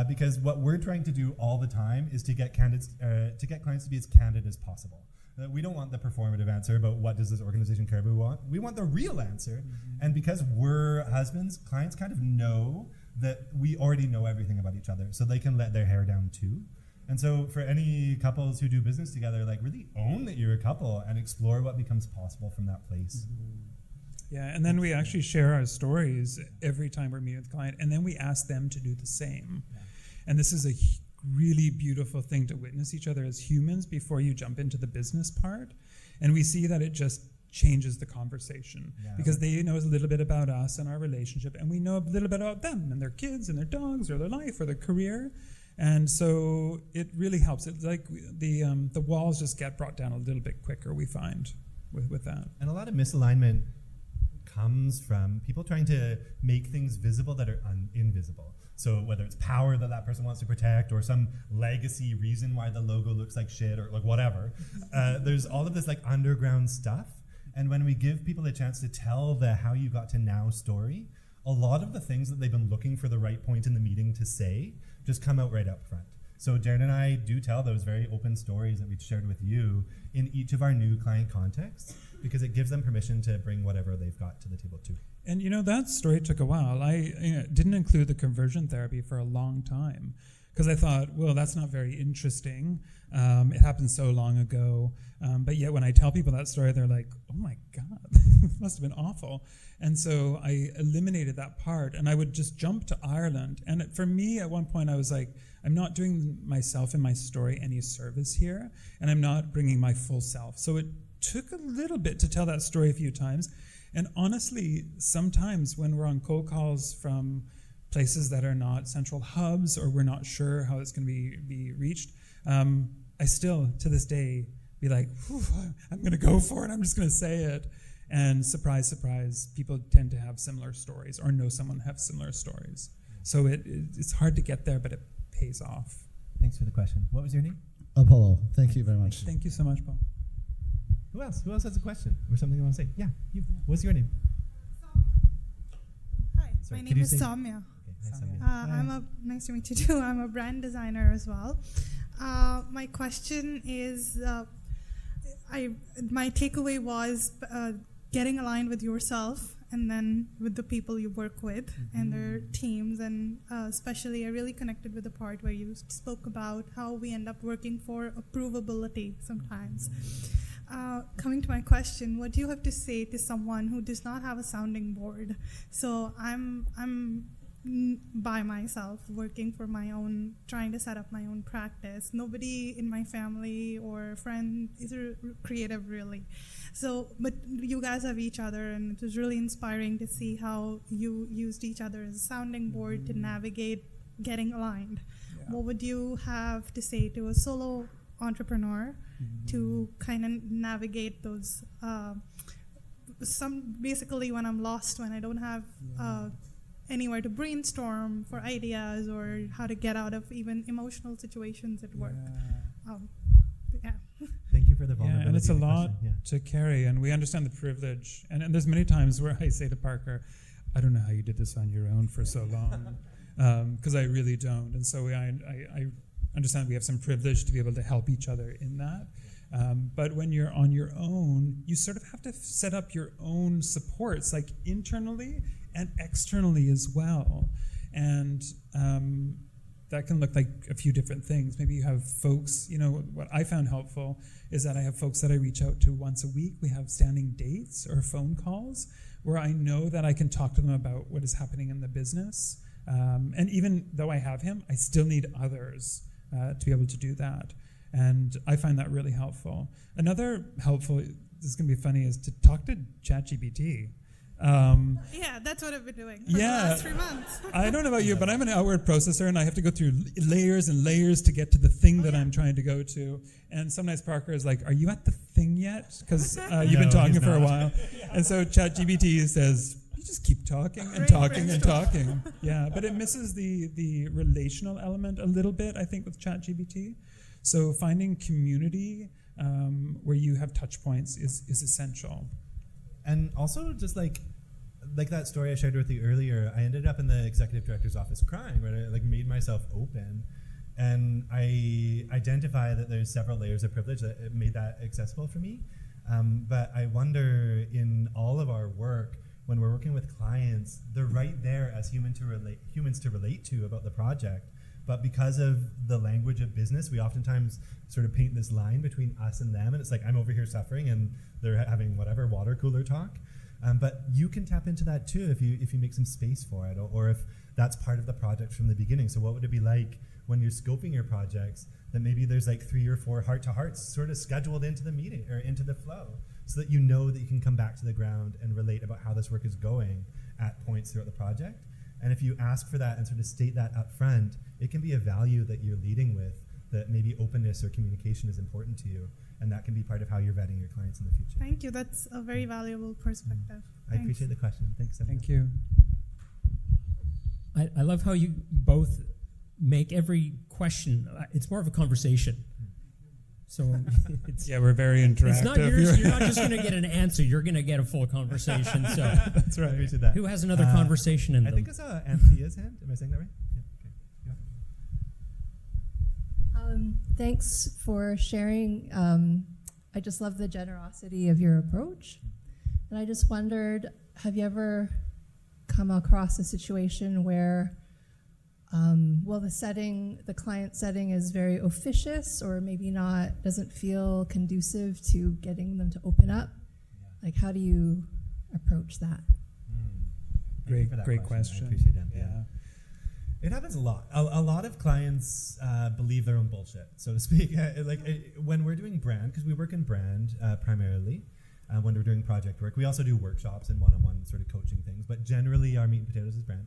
Because what we're trying to do all the time is to get clients to be as candid as possible. We don't want the performative answer about what does this organization care about. We want the real answer. Mm-hmm. And because we're husbands, clients kind of know that we already know everything about each other, so they can let their hair down too. And so for any couples who do business together, like really own that you're a couple and explore what becomes possible from that place. Mm-hmm. Yeah, and then we actually share our stories every time we're meeting with a client, and then we ask them to do the same. Yeah. And this is a really beautiful thing to witness each other as humans before you jump into the business part. And we see that it just changes the conversation because they know a little bit about us and our relationship, and we know a little bit about them and their kids and their dogs or their life or their career. And so it really helps. It's like the walls just get brought down a little bit quicker, we find, with that. And a lot of misalignment comes from people trying to make things visible that are invisible. So whether it's power that person wants to protect or some legacy reason why the logo looks like shit or like whatever, there's all of this like underground stuff. And when we give people a chance to tell the how you got to now story, a lot of the things that they've been looking for the right point in the meeting to say just come out right up front. So Jarren and I do tell those very open stories that we've shared with you in each of our new client contexts because it gives them permission to bring whatever they've got to the table too. And that story took a while. I didn't include the conversion therapy for a long time because I thought, well, that's not very interesting. It happened so long ago. But yet when I tell people that story, they're like, oh my God, it must have been awful. And so I eliminated that part and I would just jump to Ireland. And for me, at one point, I was like, I'm not doing myself and my story any service here, and I'm not bringing my full self. So it took a little bit to tell that story a few times. And honestly, sometimes when we're on cold calls from places that are not central hubs or we're not sure how it's going to be reached, I still, to this day, be like, I'm going to go for it. I'm just going to say it. And surprise, surprise, people tend to have similar stories or know someone have similar stories. So it's hard to get there, but it pays off. Thanks for the question. What was your name? Apollo. Thank you very much. Thank you so much, Paul. Who else? Who else has a question or something you want to say? Yeah, you. What's your name? Hi, Sorry, my could name you is say- Soumya. Okay, hi, Soumya. Nice to meet you too. I'm a brand designer as well. My question is, my takeaway was getting aligned with yourself and then with the people you work with and their teams, and especially I really connected with the part where you spoke about how we end up working for approvability sometimes. Coming to my question, what do you have to say to someone who does not have a sounding board? So I'm by myself, working for my own, trying to set up my own practice. Nobody in my family or friend is creative really. So, but you guys have each other, and it was really inspiring to see how you used each other as a sounding board to navigate getting aligned. Yeah. What would you have to say to a solo entrepreneur to kind of navigate those. Basically when I'm lost, when I don't have anywhere to brainstorm for ideas or how to get out of even emotional situations at work. Yeah. Thank you for the vulnerability. Yeah, and it's a of the lot question. to carry, and we understand the privilege. And there's many times where I say to Parker, I don't know how you did this on your own for so long, because I really don't. And so I understand we have some privilege to be able to help each other in that. But when you're on your own, you sort of have to set up your own supports, like internally and externally as well. And that can look like a few different things. Maybe you have folks, what I found helpful is that I have folks that I reach out to once a week. We have standing dates or phone calls where I know that I can talk to them about what is happening in the business. And even though I have him, I still need others to be able to do that. And I find that really helpful. Another helpful, this is going to be funny, is to talk to ChatGPT. Yeah, that's what I've been doing for the last 3 months. I don't know about you, but I'm an outward processor, and I have to go through layers and layers to get to the thing that I'm trying to go to. And sometimes Parker is like, are you at the thing yet? Because you've been talking for a while. And so ChatGPT says, you just keep talking and talking and talking. Yeah, but it misses the relational element a little bit, I think, with ChatGPT. So finding community where you have touch points is essential. And also just like that story I shared with you earlier, I ended up in the executive director's office crying, right? I made myself open, and I identify that there's several layers of privilege that it made that accessible for me. But I wonder, in all of our work, when we're working with clients, they're right there as humans to relate to about the project. But because of the language of business, we oftentimes sort of paint this line between us and them, and it's like I'm over here suffering and they're having whatever water cooler talk. But you can tap into that too if you make some space for it, or if that's part of the project from the beginning. So what would it be like when you're scoping your projects that maybe there's like 3 or 4 heart-to-hearts sort of scheduled into the meeting or into the flow, so that you know that you can come back to the ground and relate about how this work is going at points throughout the project. And if you ask for that and sort of state that up front, it can be a value that you're leading with, that maybe openness or communication is important to you. And that can be part of how you're vetting your clients in the future. Thank you. That's a very valuable perspective. I appreciate the question. Thanks. Thank you. I love how you both make every question, it's more of a conversation. So it's, we're very interactive. it's not yours, you're not just going to get an answer, you're going to get a full conversation. So That's right. I appreciate that. who has another conversation in I them? think I saw Anthea's hand. Am I saying that right? Yeah. Okay. Yeah. Thanks for sharing. I just love the generosity of your approach. And I just wondered, have you ever come across a situation where the client setting is very officious, or maybe not, doesn't feel conducive to getting them to open up? Like, how do you approach that? Great question. I appreciate that. Yeah. It happens a lot. A lot of clients believe their own bullshit, so to speak. When we're doing brand, because we work in brand primarily, when we're doing project work, we also do workshops and one-on-one sort of coaching things, but generally our meat and potatoes is brand.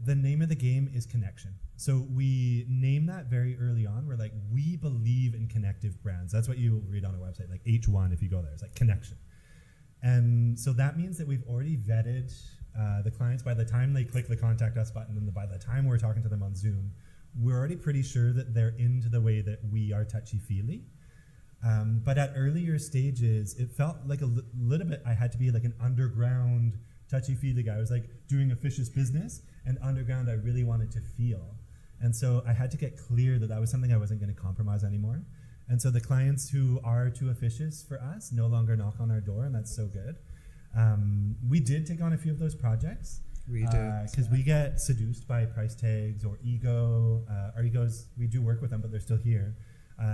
The name of the game is connection. So we name that very early on. We're like, we believe in connective brands. That's what you read on our website, like H1 if you go there. It's like connection. And so that means that we've already vetted the clients. By the time they click the contact us button and by the time we're talking to them on Zoom, we're already pretty sure that they're into the way that we are touchy-feely. But at earlier stages, it felt like a little bit, I had to be like an underground touchy-feely guy. I was like doing officious business, and underground I really wanted to feel. And so I had to get clear that that was something I wasn't going to compromise anymore. And so the clients who are too officious for us no longer knock on our door, and that's so good. We did take on a few of those projects. We did. Because we get seduced by price tags or ego. Our egos, we do work with them, but they're still here.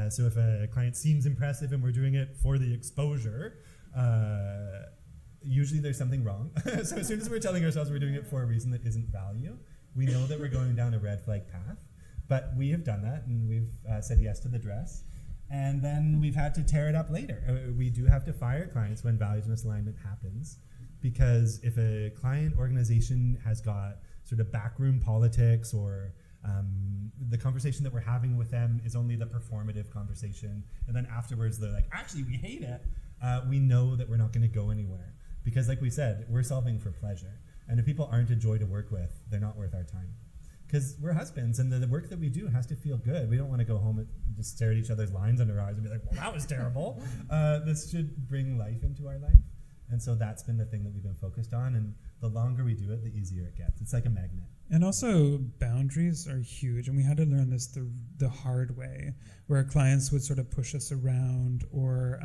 So if a client seems impressive and we're doing it for the exposure, usually there's something wrong. So as soon as we're telling ourselves we're doing it for a reason that isn't value, we know that we're going down a red flag path. But we have done that, and we've said yes to the dress. And then we've had to tear it up later. We do have to fire clients when values misalignment happens, because if a client organization has got sort of backroom politics or The conversation that we're having with them is only the performative conversation. And then afterwards, they're like, actually, we hate it. We know that we're not going to go anywhere. Because like we said, we're solving for pleasure. And if people aren't a joy to work with, they're not worth our time. Because we're husbands, and the work that we do has to feel good. We don't want to go home and just stare at each other's lines under our eyes and be like, well, that was terrible. This should bring life into our life. And so that's been the thing that we've been focused on. And the longer we do it, the easier it gets. It's like a magnet. And also, boundaries are huge. And we had to learn this the hard way, where clients would sort of push us around or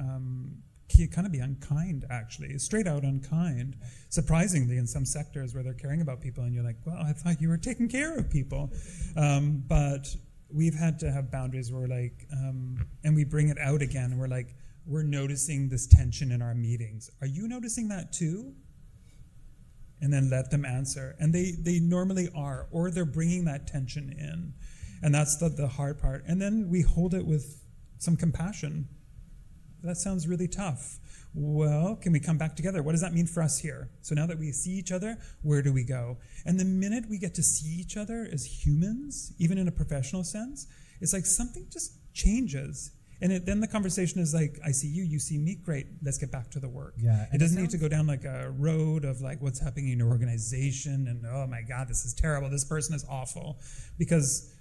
kind of be unkind, actually, straight out unkind, surprisingly, in some sectors where they're caring about people. And you're like, well, I thought you were taking care of people. But we've had to have boundaries where we're like, and we bring it out again, and we're like, we're noticing this tension in our meetings. Are you noticing that too? And then let them answer. And they normally are, or they're bringing that tension in. And that's the hard part. And then we hold it with some compassion. That sounds really tough. Well, can we come back together? What does that mean for us here? So now that we see each other, where do we go? And the minute we get to see each other as humans, even in a professional sense, it's like something just changes. And then the conversation is like, I see you, you see me, great, let's get back to the work. Yeah, it doesn't need to go down like a road of like what's happening in your organization and, oh my God, this is terrible, this person is awful. Because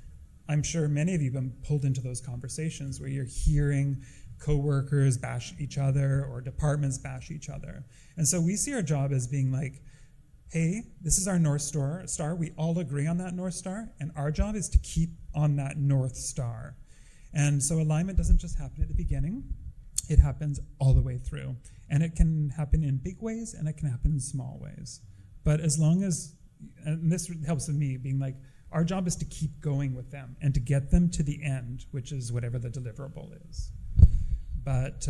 I'm sure many of you have been pulled into those conversations where you're hearing coworkers bash each other or departments bash each other. And so we see our job as being like, hey, this is our North Star. We all agree on that North Star, and our job is to keep on that North Star. And so alignment doesn't just happen at the beginning, it happens all the way through. And it can happen in big ways and it can happen in small ways. But as long as, and this helps with me, being like, our job is to keep going with them and to get them to the end, which is whatever the deliverable is. But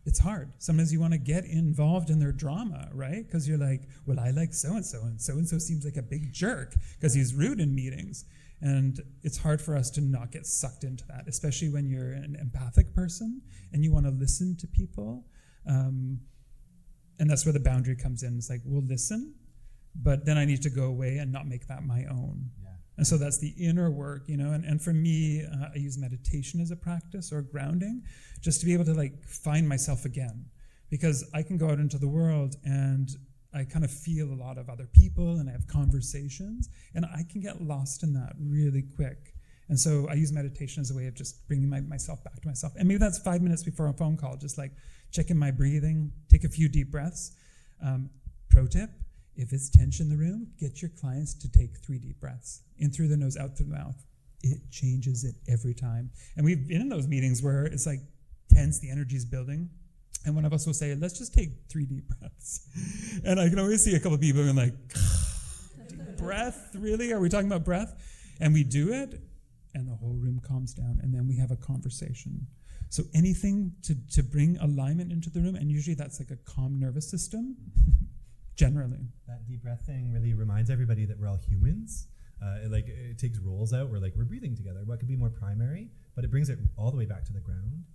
it's hard. Sometimes you want to get involved in their drama, right? Because you're like, well, I like so-and-so, and so-and-so seems like a big jerk because he's rude in meetings. And it's hard for us to not get sucked into that, especially when you're an empathic person and you want to listen to people. And that's where the boundary comes in. It's like, we'll listen, but then I need to go away and not make that my own. Yeah. And so that's the inner work, you know. And for me, I use meditation as a practice or grounding, just to be able to like find myself again. Because I can go out into the world and I kind of feel a lot of other people and I have conversations and I can get lost in that really quick. And so I use meditation as a way of just bringing myself back to myself. And maybe that's 5 minutes before a phone call, just like checking my breathing, take a few deep breaths. Pro tip, if it's tension in the room, get your clients to take 3 deep breaths, in through the nose, out through the mouth. It changes it every time. And we've been in those meetings where it's like tense, the energy's building. And one of us will say, let's just take 3 deep breaths. And I can always see a couple of people going like, deep breath, really? Are we talking about breath? And we do it, and the whole room calms down, and then we have a conversation. So anything to bring alignment into the room, and usually that's like a calm nervous system, generally. That deep breath thing really reminds everybody that we're all humans. It takes roles out. We're breathing together. What could be more primary? But it brings it all the way back to the ground.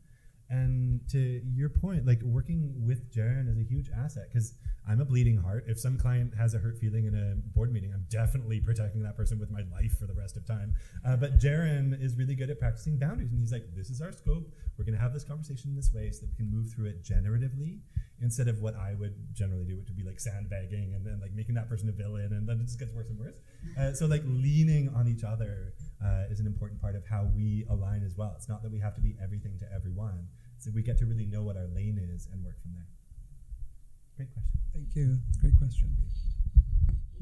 And to your point, like working with Jarren is a huge asset because I'm a bleeding heart. If some client has a hurt feeling in a board meeting, I'm definitely protecting that person with my life for the rest of time. But Jarren is really good at practicing boundaries. And he's like, this is our scope. We're going to have this conversation in this way so that we can move through it generatively instead of what I would generally do, which would be like sandbagging and then like making that person a villain. And then it just gets worse and worse. So like leaning on each other is an important part of how we align as well. It's not that we have to be everything to everyone. So we get to really know what our lane is and work from there. Great question. Thank you. Great question.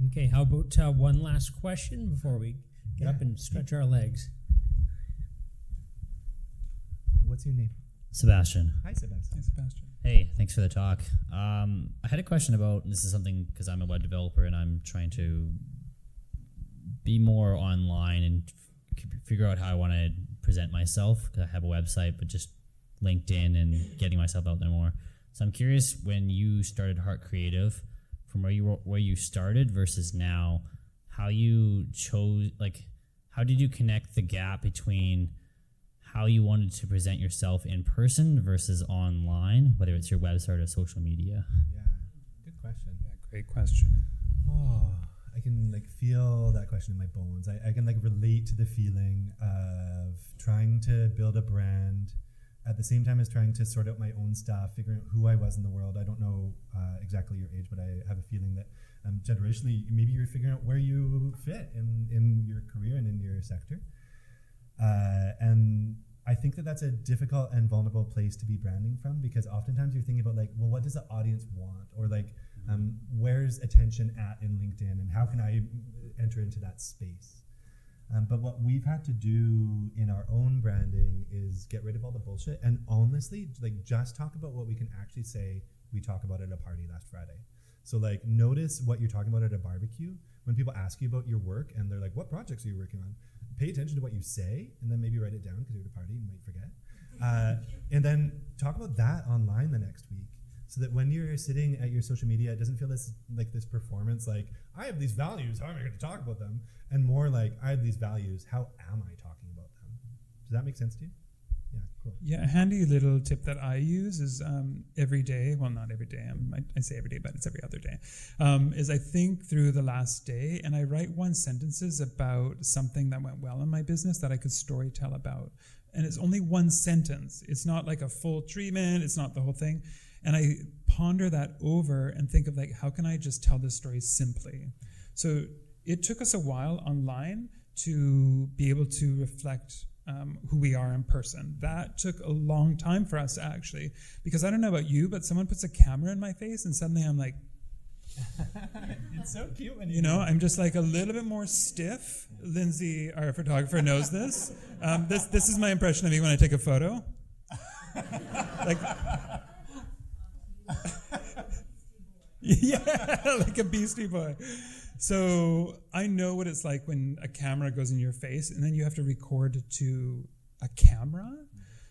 Okay, how about one last question before we get up and stretch our legs? What's your name? Sebastian. Hi, Sebastian. Hi, Sebastian. Hey, thanks for the talk. I had a question about, and this is something because I'm a web developer and I'm trying to be more online and figure out how I want to present myself because I have a website, but just LinkedIn and getting myself out there more. So I'm curious, when you started Harc Creative, from where you started versus now, how you chose, like, how did you connect the gap between how you wanted to present yourself in person versus online, whether it's your website or social media? Yeah, good question. Yeah, great question. I can like feel that question in my bones. I can like relate to the feeling of trying to build a brand at the same time as trying to sort out my own stuff, figuring out who I was in the world. I don't know exactly your age, but I have a feeling that generationally, maybe you're figuring out where you fit in your career and in your sector. And I think that that's a difficult and vulnerable place to be branding from, because oftentimes you're thinking about like, well, what does the audience want? Or like, where's attention at in LinkedIn, and how can I enter into that space? But what we've had to do in our own branding is get rid of all the bullshit and honestly, like, just talk about what we can actually say we talk about at a party last Friday. So like, notice what you're talking about at a barbecue. When people ask you about your work and they're like, what projects are you working on? Pay attention to what you say, and then maybe write it down, because you're at a party, you might forget. And then talk about that online the next week, so that when you're sitting at your social media, it doesn't feel this performance, like, I have these values, how am I going to talk about them? And more like, I have these values, how am I talking about them? Does that make sense to you? Yeah, cool. Yeah, a handy little tip that I use is every day, well, not every day, I say every day, but it's every other day, is I think through the last day and I write one sentences about something that went well in my business that I could storytell about. And it's only one sentence. It's not like a full treatment. It's not the whole thing. And I ponder that over and think of like, how can I just tell this story simply? So it took us a while online to be able to reflect who we are in person. That took a long time for us, actually, because I don't know about you, but someone puts a camera in my face and suddenly I'm like, it's so cute when you know, I'm just like a little bit more stiff. Lindsay, our photographer, knows this. This is my impression of me when I take a photo. Like, yeah, like a Beastie Boy. So I know what it's like when a camera goes in your face and then you have to record to a camera.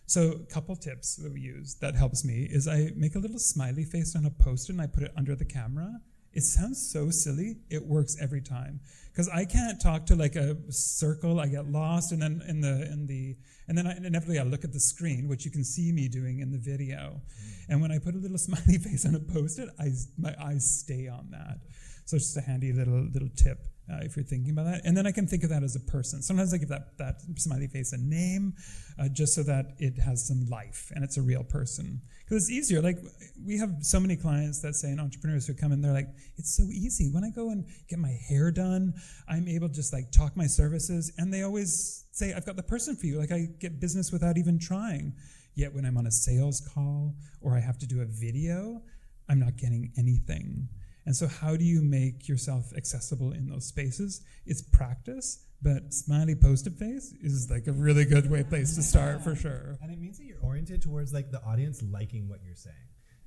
So a couple tips that we use that helps me is I make a little smiley face on a post-it and I put it under the camera. It sounds so silly. It works every time, because I can't talk to like a circle. I get lost, and then inevitably I look at the screen, which you can see me doing in the video. And when I put a little smiley face on a post-it, my eyes stay on that. So it's just a handy little tip if you're thinking about that. And then I can think of that as a person. Sometimes I give that smiley face a name just so that it has some life and it's a real person. Because it's easier. Like, we have so many clients that say, and entrepreneurs who come in, they're like, it's so easy. When I go and get my hair done, I'm able to just like talk my services. And they always say, I've got the person for you. Like, I get business without even trying. Yet when I'm on a sales call or I have to do a video, I'm not getting anything. And so how do you make yourself accessible in those spaces? It's practice, but smiley post-it face is like a really good place to start for sure. And it means that you're oriented towards like the audience liking what you're saying.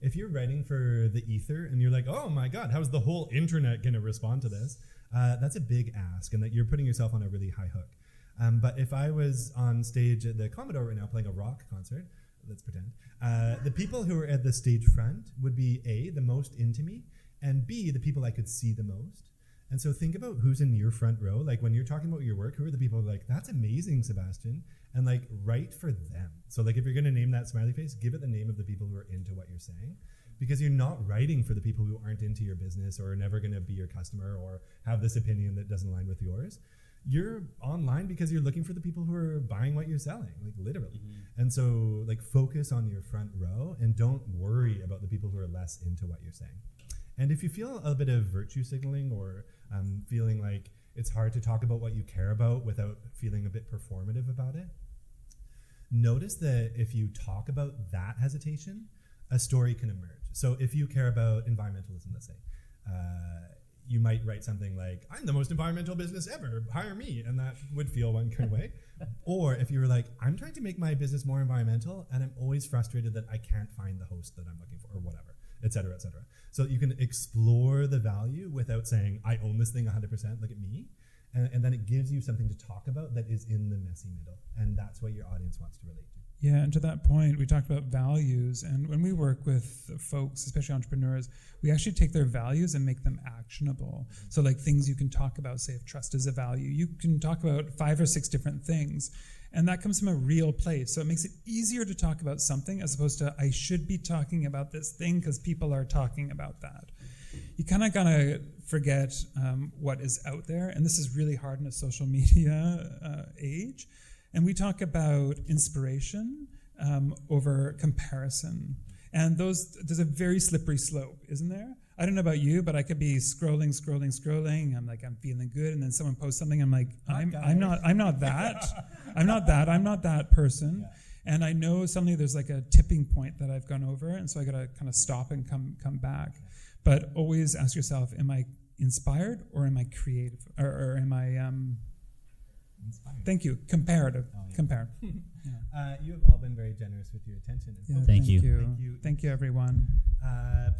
If you're writing for the ether and you're like, oh my God, how's the whole internet going to respond to this? That's a big ask, and that you're putting yourself on a really high hook. But if I was on stage at the Commodore right now playing a rock concert, let's pretend, the people who are at the stage front would be A, the most into me, and B, the people I could see the most. And so think about who's in your front row. Like, when you're talking about your work, who are the people who are like, that's amazing, Sebastian? And like, write for them. So like, if you're going to name that smiley face, give it the name of the people who are into what you're saying, because you're not writing for the people who aren't into your business or are never going to be your customer or have this opinion that doesn't align with yours. You're online because you're looking for the people who are buying what you're selling, like literally. Mm-hmm. And so like, focus on your front row and don't worry about the people who are less into what you're saying. And if you feel a bit of virtue signaling or feeling like it's hard to talk about what you care about without feeling a bit performative about it, notice that if you talk about that hesitation, a story can emerge. So if you care about environmentalism, let's say, you might write something like, I'm the most environmental business ever, hire me, and that would feel one kind of way. Or if you were like, I'm trying to make my business more environmental and I'm always frustrated that I can't find the host that I'm looking for, or whatever, et cetera, et cetera. So you can explore the value without saying, I own this thing 100%, look at me. And then it gives you something to talk about that is in the messy middle. And that's what your audience wants to relate to. Yeah, and to that point, we talked about values. And when we work with folks, especially entrepreneurs, we actually take their values and make them actionable. So like, things you can talk about, say if trust is a value, you can talk about 5 or 6 different things. And that comes from a real place. So it makes it easier to talk about something as opposed to, I should be talking about this thing because people are talking about that. you kind of gotta forget what is out there, and this is really hard in a social media age. And we talk about inspiration over comparison, and there's a very slippery slope, isn't there? I don't know about you, but I could be scrolling. I'm like, I'm feeling good, and then someone posts something. I'm like, I'm not that. I'm not that person. Yeah. And I know suddenly there's like a tipping point that I've gone over, and so I got to kind of stop and come back. But always ask yourself, am I inspired or am I creative, or am I inspired? Thank you. Comparative. Oh, yeah. Compare. You have all been very generous with your attention. Yeah, thank you. Thank you, everyone.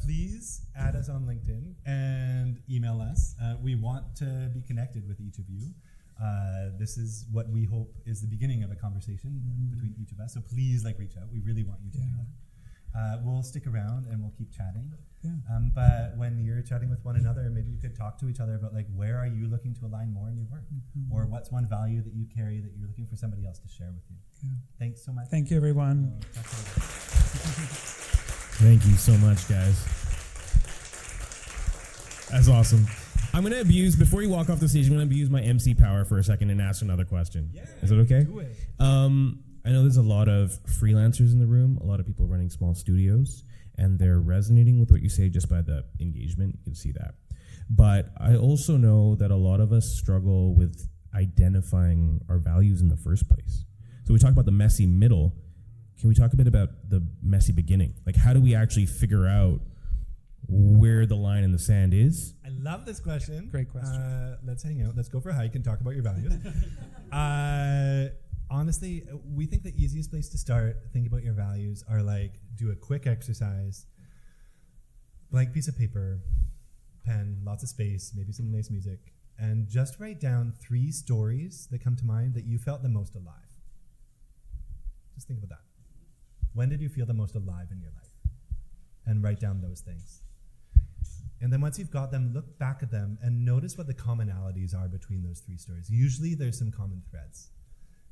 Please add us on LinkedIn and email us. We want to be connected with each of you. This is what we hope is the beginning of a conversation between each of us. So please, reach out. We really want you to do that. We'll stick around and we'll keep chatting. Yeah. But when you're chatting with one another, maybe you could talk to each other about where are you looking to align more in your work, or what's one value that you carry that you're looking for somebody else to share with you. Yeah. Thanks so much. Thank you, everyone. Thank you so much, guys. That's awesome. I'm going to abuse, before you walk off the stage, I'm going to abuse my MC power for a second and ask another question. Yeah, is it okay? Do it. I know there's a lot of freelancers in the room, a lot of people running small studios, and they're resonating with what you say just by the engagement. You can see that. But I also know that a lot of us struggle with identifying our values in the first place. So we talk about the messy middle. Can we talk a bit about the messy beginning? How do we actually figure out where the line in the sand is? I love this question. Great question. Let's hang out. Let's go for a hike and talk about your values. Honestly, we think the easiest place to start thinking about your values are do a quick exercise, blank piece of paper, pen, lots of space, maybe some nice music, and just write down 3 stories that come to mind that you felt the most alive. Just think about that. When did you feel the most alive in your life? And write down those things. And then once you've got them, look back at them and notice what the commonalities are between those 3 stories. Usually there's some common threads.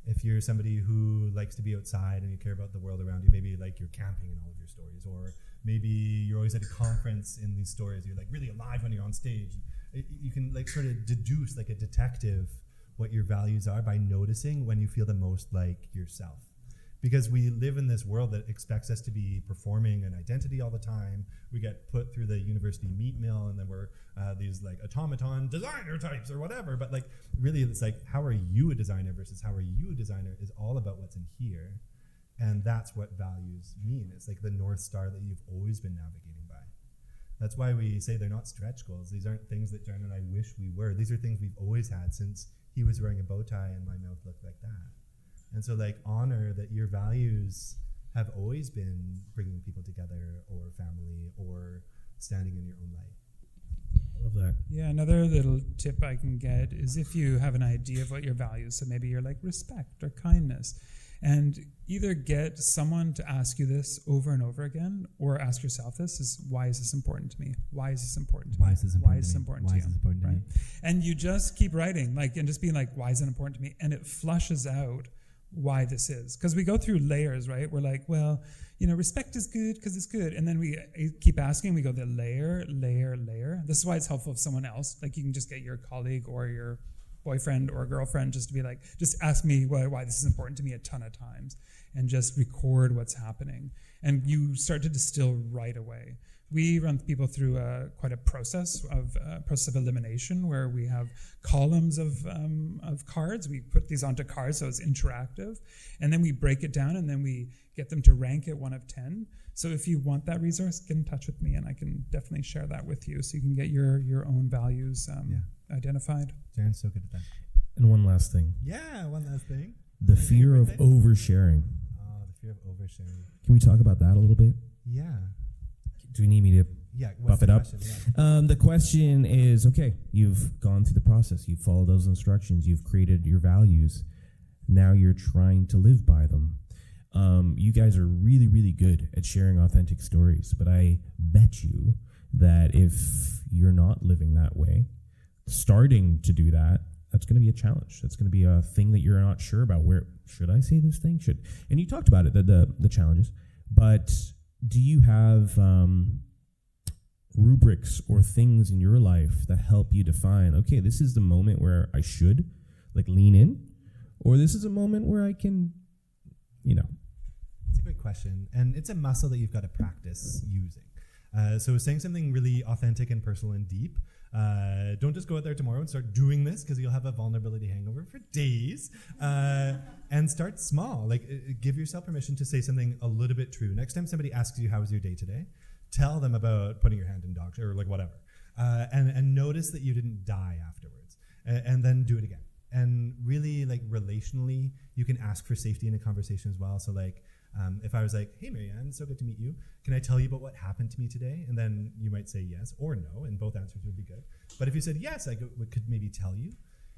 If you're somebody who likes to be outside and you care about the world around you, maybe you're camping in all of your stories, or maybe you're always at a conference in these stories, you're really alive when you're on stage. You can sort of deduce like a detective what your values are by noticing when you feel the most like yourself. Because we live in this world that expects us to be performing an identity all the time. We get put through the university meat mill, and then we're these automaton designer types or whatever. But really, it's how are you a designer versus how are you a designer is all about what's in here, and that's what values mean. It's the North Star that you've always been navigating by. That's why we say they're not stretch goals. These aren't things that Jarren and I wish we were. These are things we've always had since he was wearing a bow tie and my mouth looked like that. And so honor that your values have always been bringing people together, or family, or standing in your own light. I love that. Yeah, another little tip I can get is if you have an idea of what your values, so maybe you're respect or kindness, and either get someone to ask you this over and over again, or ask yourself this, is why is this important to me? Why is this important to me? Why is this important to you? Right? And you just keep writing, and just being why is it important to me? And it flushes out why this is, because we go through layers, right? We're respect is good because it's good, and then we keep asking. We go the layer. This is why it's helpful if someone else, you can just get your colleague or your boyfriend or girlfriend just to be just ask me why this is important to me a ton of times, and just record what's happening, and you start to distill right away. We run people through quite a process of elimination, where we have columns of cards. We put these onto cards so it's interactive, and then we break it down, and then we get them to rank it 1 of 10. So if you want that resource, get in touch with me, and I can definitely share that with you, so you can get your own values identified. Jarren's so good at that. And one last thing. Yeah, one last thing. The fear of oversharing. Oh, the fear of oversharing. Can we talk about that a little bit? Yeah. Do we need me to buff it up? Yeah. The question is, okay, you've gone through the process. You've followed those instructions. You've created your values. Now you're trying to live by them. You guys are really, really good at sharing authentic stories, but I bet you that if you're not living that way, starting to do that, that's going to be a challenge. That's going to be a thing that you're not sure about. Where should I say this thing? And you talked about it, the challenges, but do you have rubrics or things in your life that help you define, okay, this is the moment where I should like lean in, or this is a moment where I can, you know? It's a great question. And it's a muscle that you've got to practice using. So saying something really authentic and personal and deep. Don't just go out there tomorrow and start doing this, because you'll have a vulnerability hangover for days. And start small. Like, give yourself permission to say something a little bit true. Next time somebody asks you, how was your day today? Tell them about putting your hand in dog shit or like whatever. And notice that you didn't die afterwards. And then do it again. And really, like, relationally, you can ask for safety in a conversation as well. So like, if I was like, hey, Marianne, so good to meet you. Can I tell you about what happened to me today? And then you might say yes or no, and both answers would be good. But if you said yes, I could maybe tell you.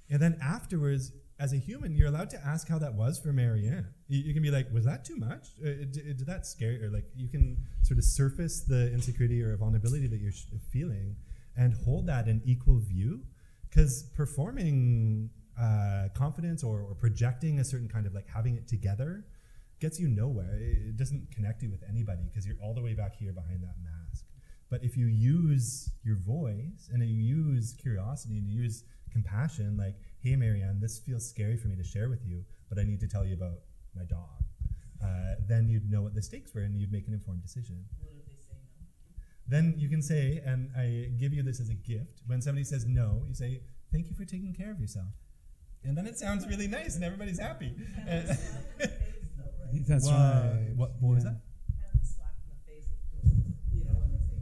And then afterwards, as a human, you're allowed to ask how that was for Marianne. You can be like, was that too much? Did that scare you? Or like, you can sort of surface the insecurity or vulnerability that you're feeling and hold that in equal view. Because performing confidence or projecting a certain kind of like having it together gets you nowhere. It doesn't connect you with anybody because you're all the way back here behind that mask. But if you use your voice and you use curiosity and you use compassion, like, hey, Marianne, this feels scary for me to share with you, but I need to tell you about my dog. Then you'd know what the stakes were and you'd make an informed decision. What if they say no? Then you can say, and I give you this as a gift, when somebody says no, you say, thank you for taking care of yourself. And then it sounds really nice and everybody's happy. That's right. What was that? Kind of a slap in the face of, you know, when they say,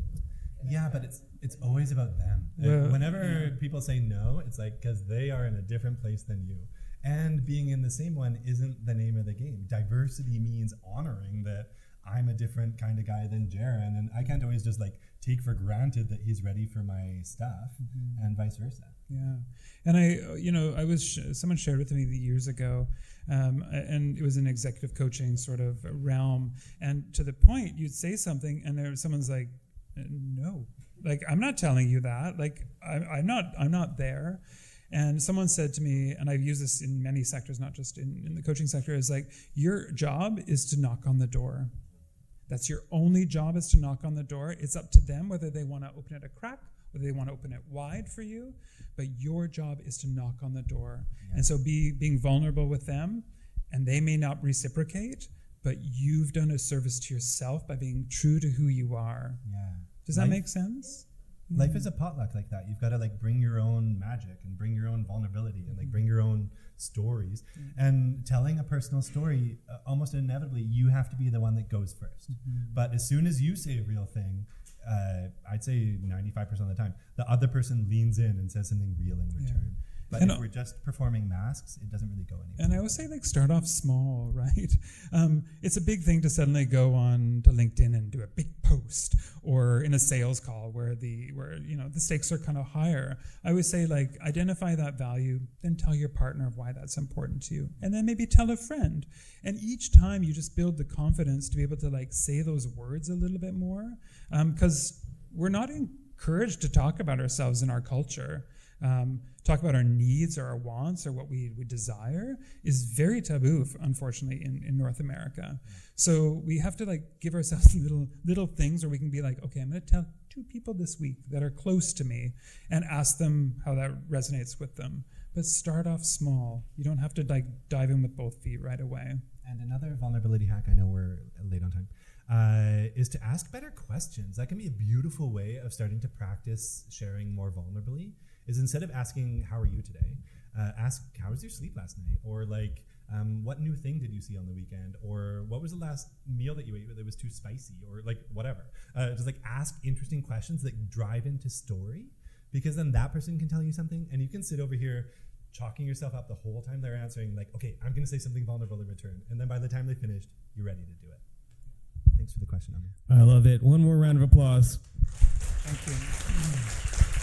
Yeah, but it's always about them. Well, Whenever people say no, it's like because they are in a different place than you. And being in the same one isn't the name of the game. Diversity means honoring that I'm a different kind of guy than Jarren, and I can't always just like take for granted that he's ready for my stuff, and vice versa. Yeah, and I was someone shared with me years ago, and it was an executive coaching sort of realm, and to the point you'd say something, and someone's like, no, like I'm not telling you that, like I'm not there. And someone said to me, and I've used this in many sectors, not just in the coaching sector, is like, your job is to knock on the door. That's your only job, is to knock on the door. It's up to them whether they want to open it a crack, whether they want to open it wide for you, but your job is to knock on the door. Yeah. And so being vulnerable with them, and they may not reciprocate, but you've done a service to yourself by being true to who you are. Yeah. Does that make sense? Life is a potluck like that. You've got to like bring your own magic and bring your own vulnerability and like bring your own stories. And telling a personal story, almost inevitably, you have to be the one that goes first. But as soon as you say a real thing, I'd say 95% of the time, the other person leans in and says something real in return. But if we're just performing masks, it doesn't really go anywhere. And I always say, like, start off small, right? It's a big thing to suddenly go on to LinkedIn and do a big post, or in a sales call where the stakes are kind of higher. I always say, like, identify that value, then tell your partner why that's important to you, and then maybe tell a friend. And each time you just build the confidence to be able to like say those words a little bit more, because we're not encouraged to talk about ourselves in our culture. Talk about our needs or our wants or what we desire is very taboo, unfortunately, in North America. So we have to like give ourselves little things where we can be like, okay, I'm going to tell 2 people this week that are close to me and ask them how that resonates with them. But start off small. You don't have to like dive in with both feet right away. And another vulnerability hack, I know we're late on time, is to ask better questions. That can be a beautiful way of starting to practice sharing more vulnerably. Is instead of asking, how are you today, ask, how was your sleep last night? Or like, what new thing did you see on the weekend? Or what was the last meal that you ate that was too spicy? Or like, whatever. Just like ask interesting questions that drive into story, because then that person can tell you something and you can sit over here chalking yourself up the whole time they're answering, like, okay, I'm going to say something vulnerable in return. And then by the time they finished, you're ready to do it. Thanks for the question, Ami. I love it. One more round of applause. Thank you.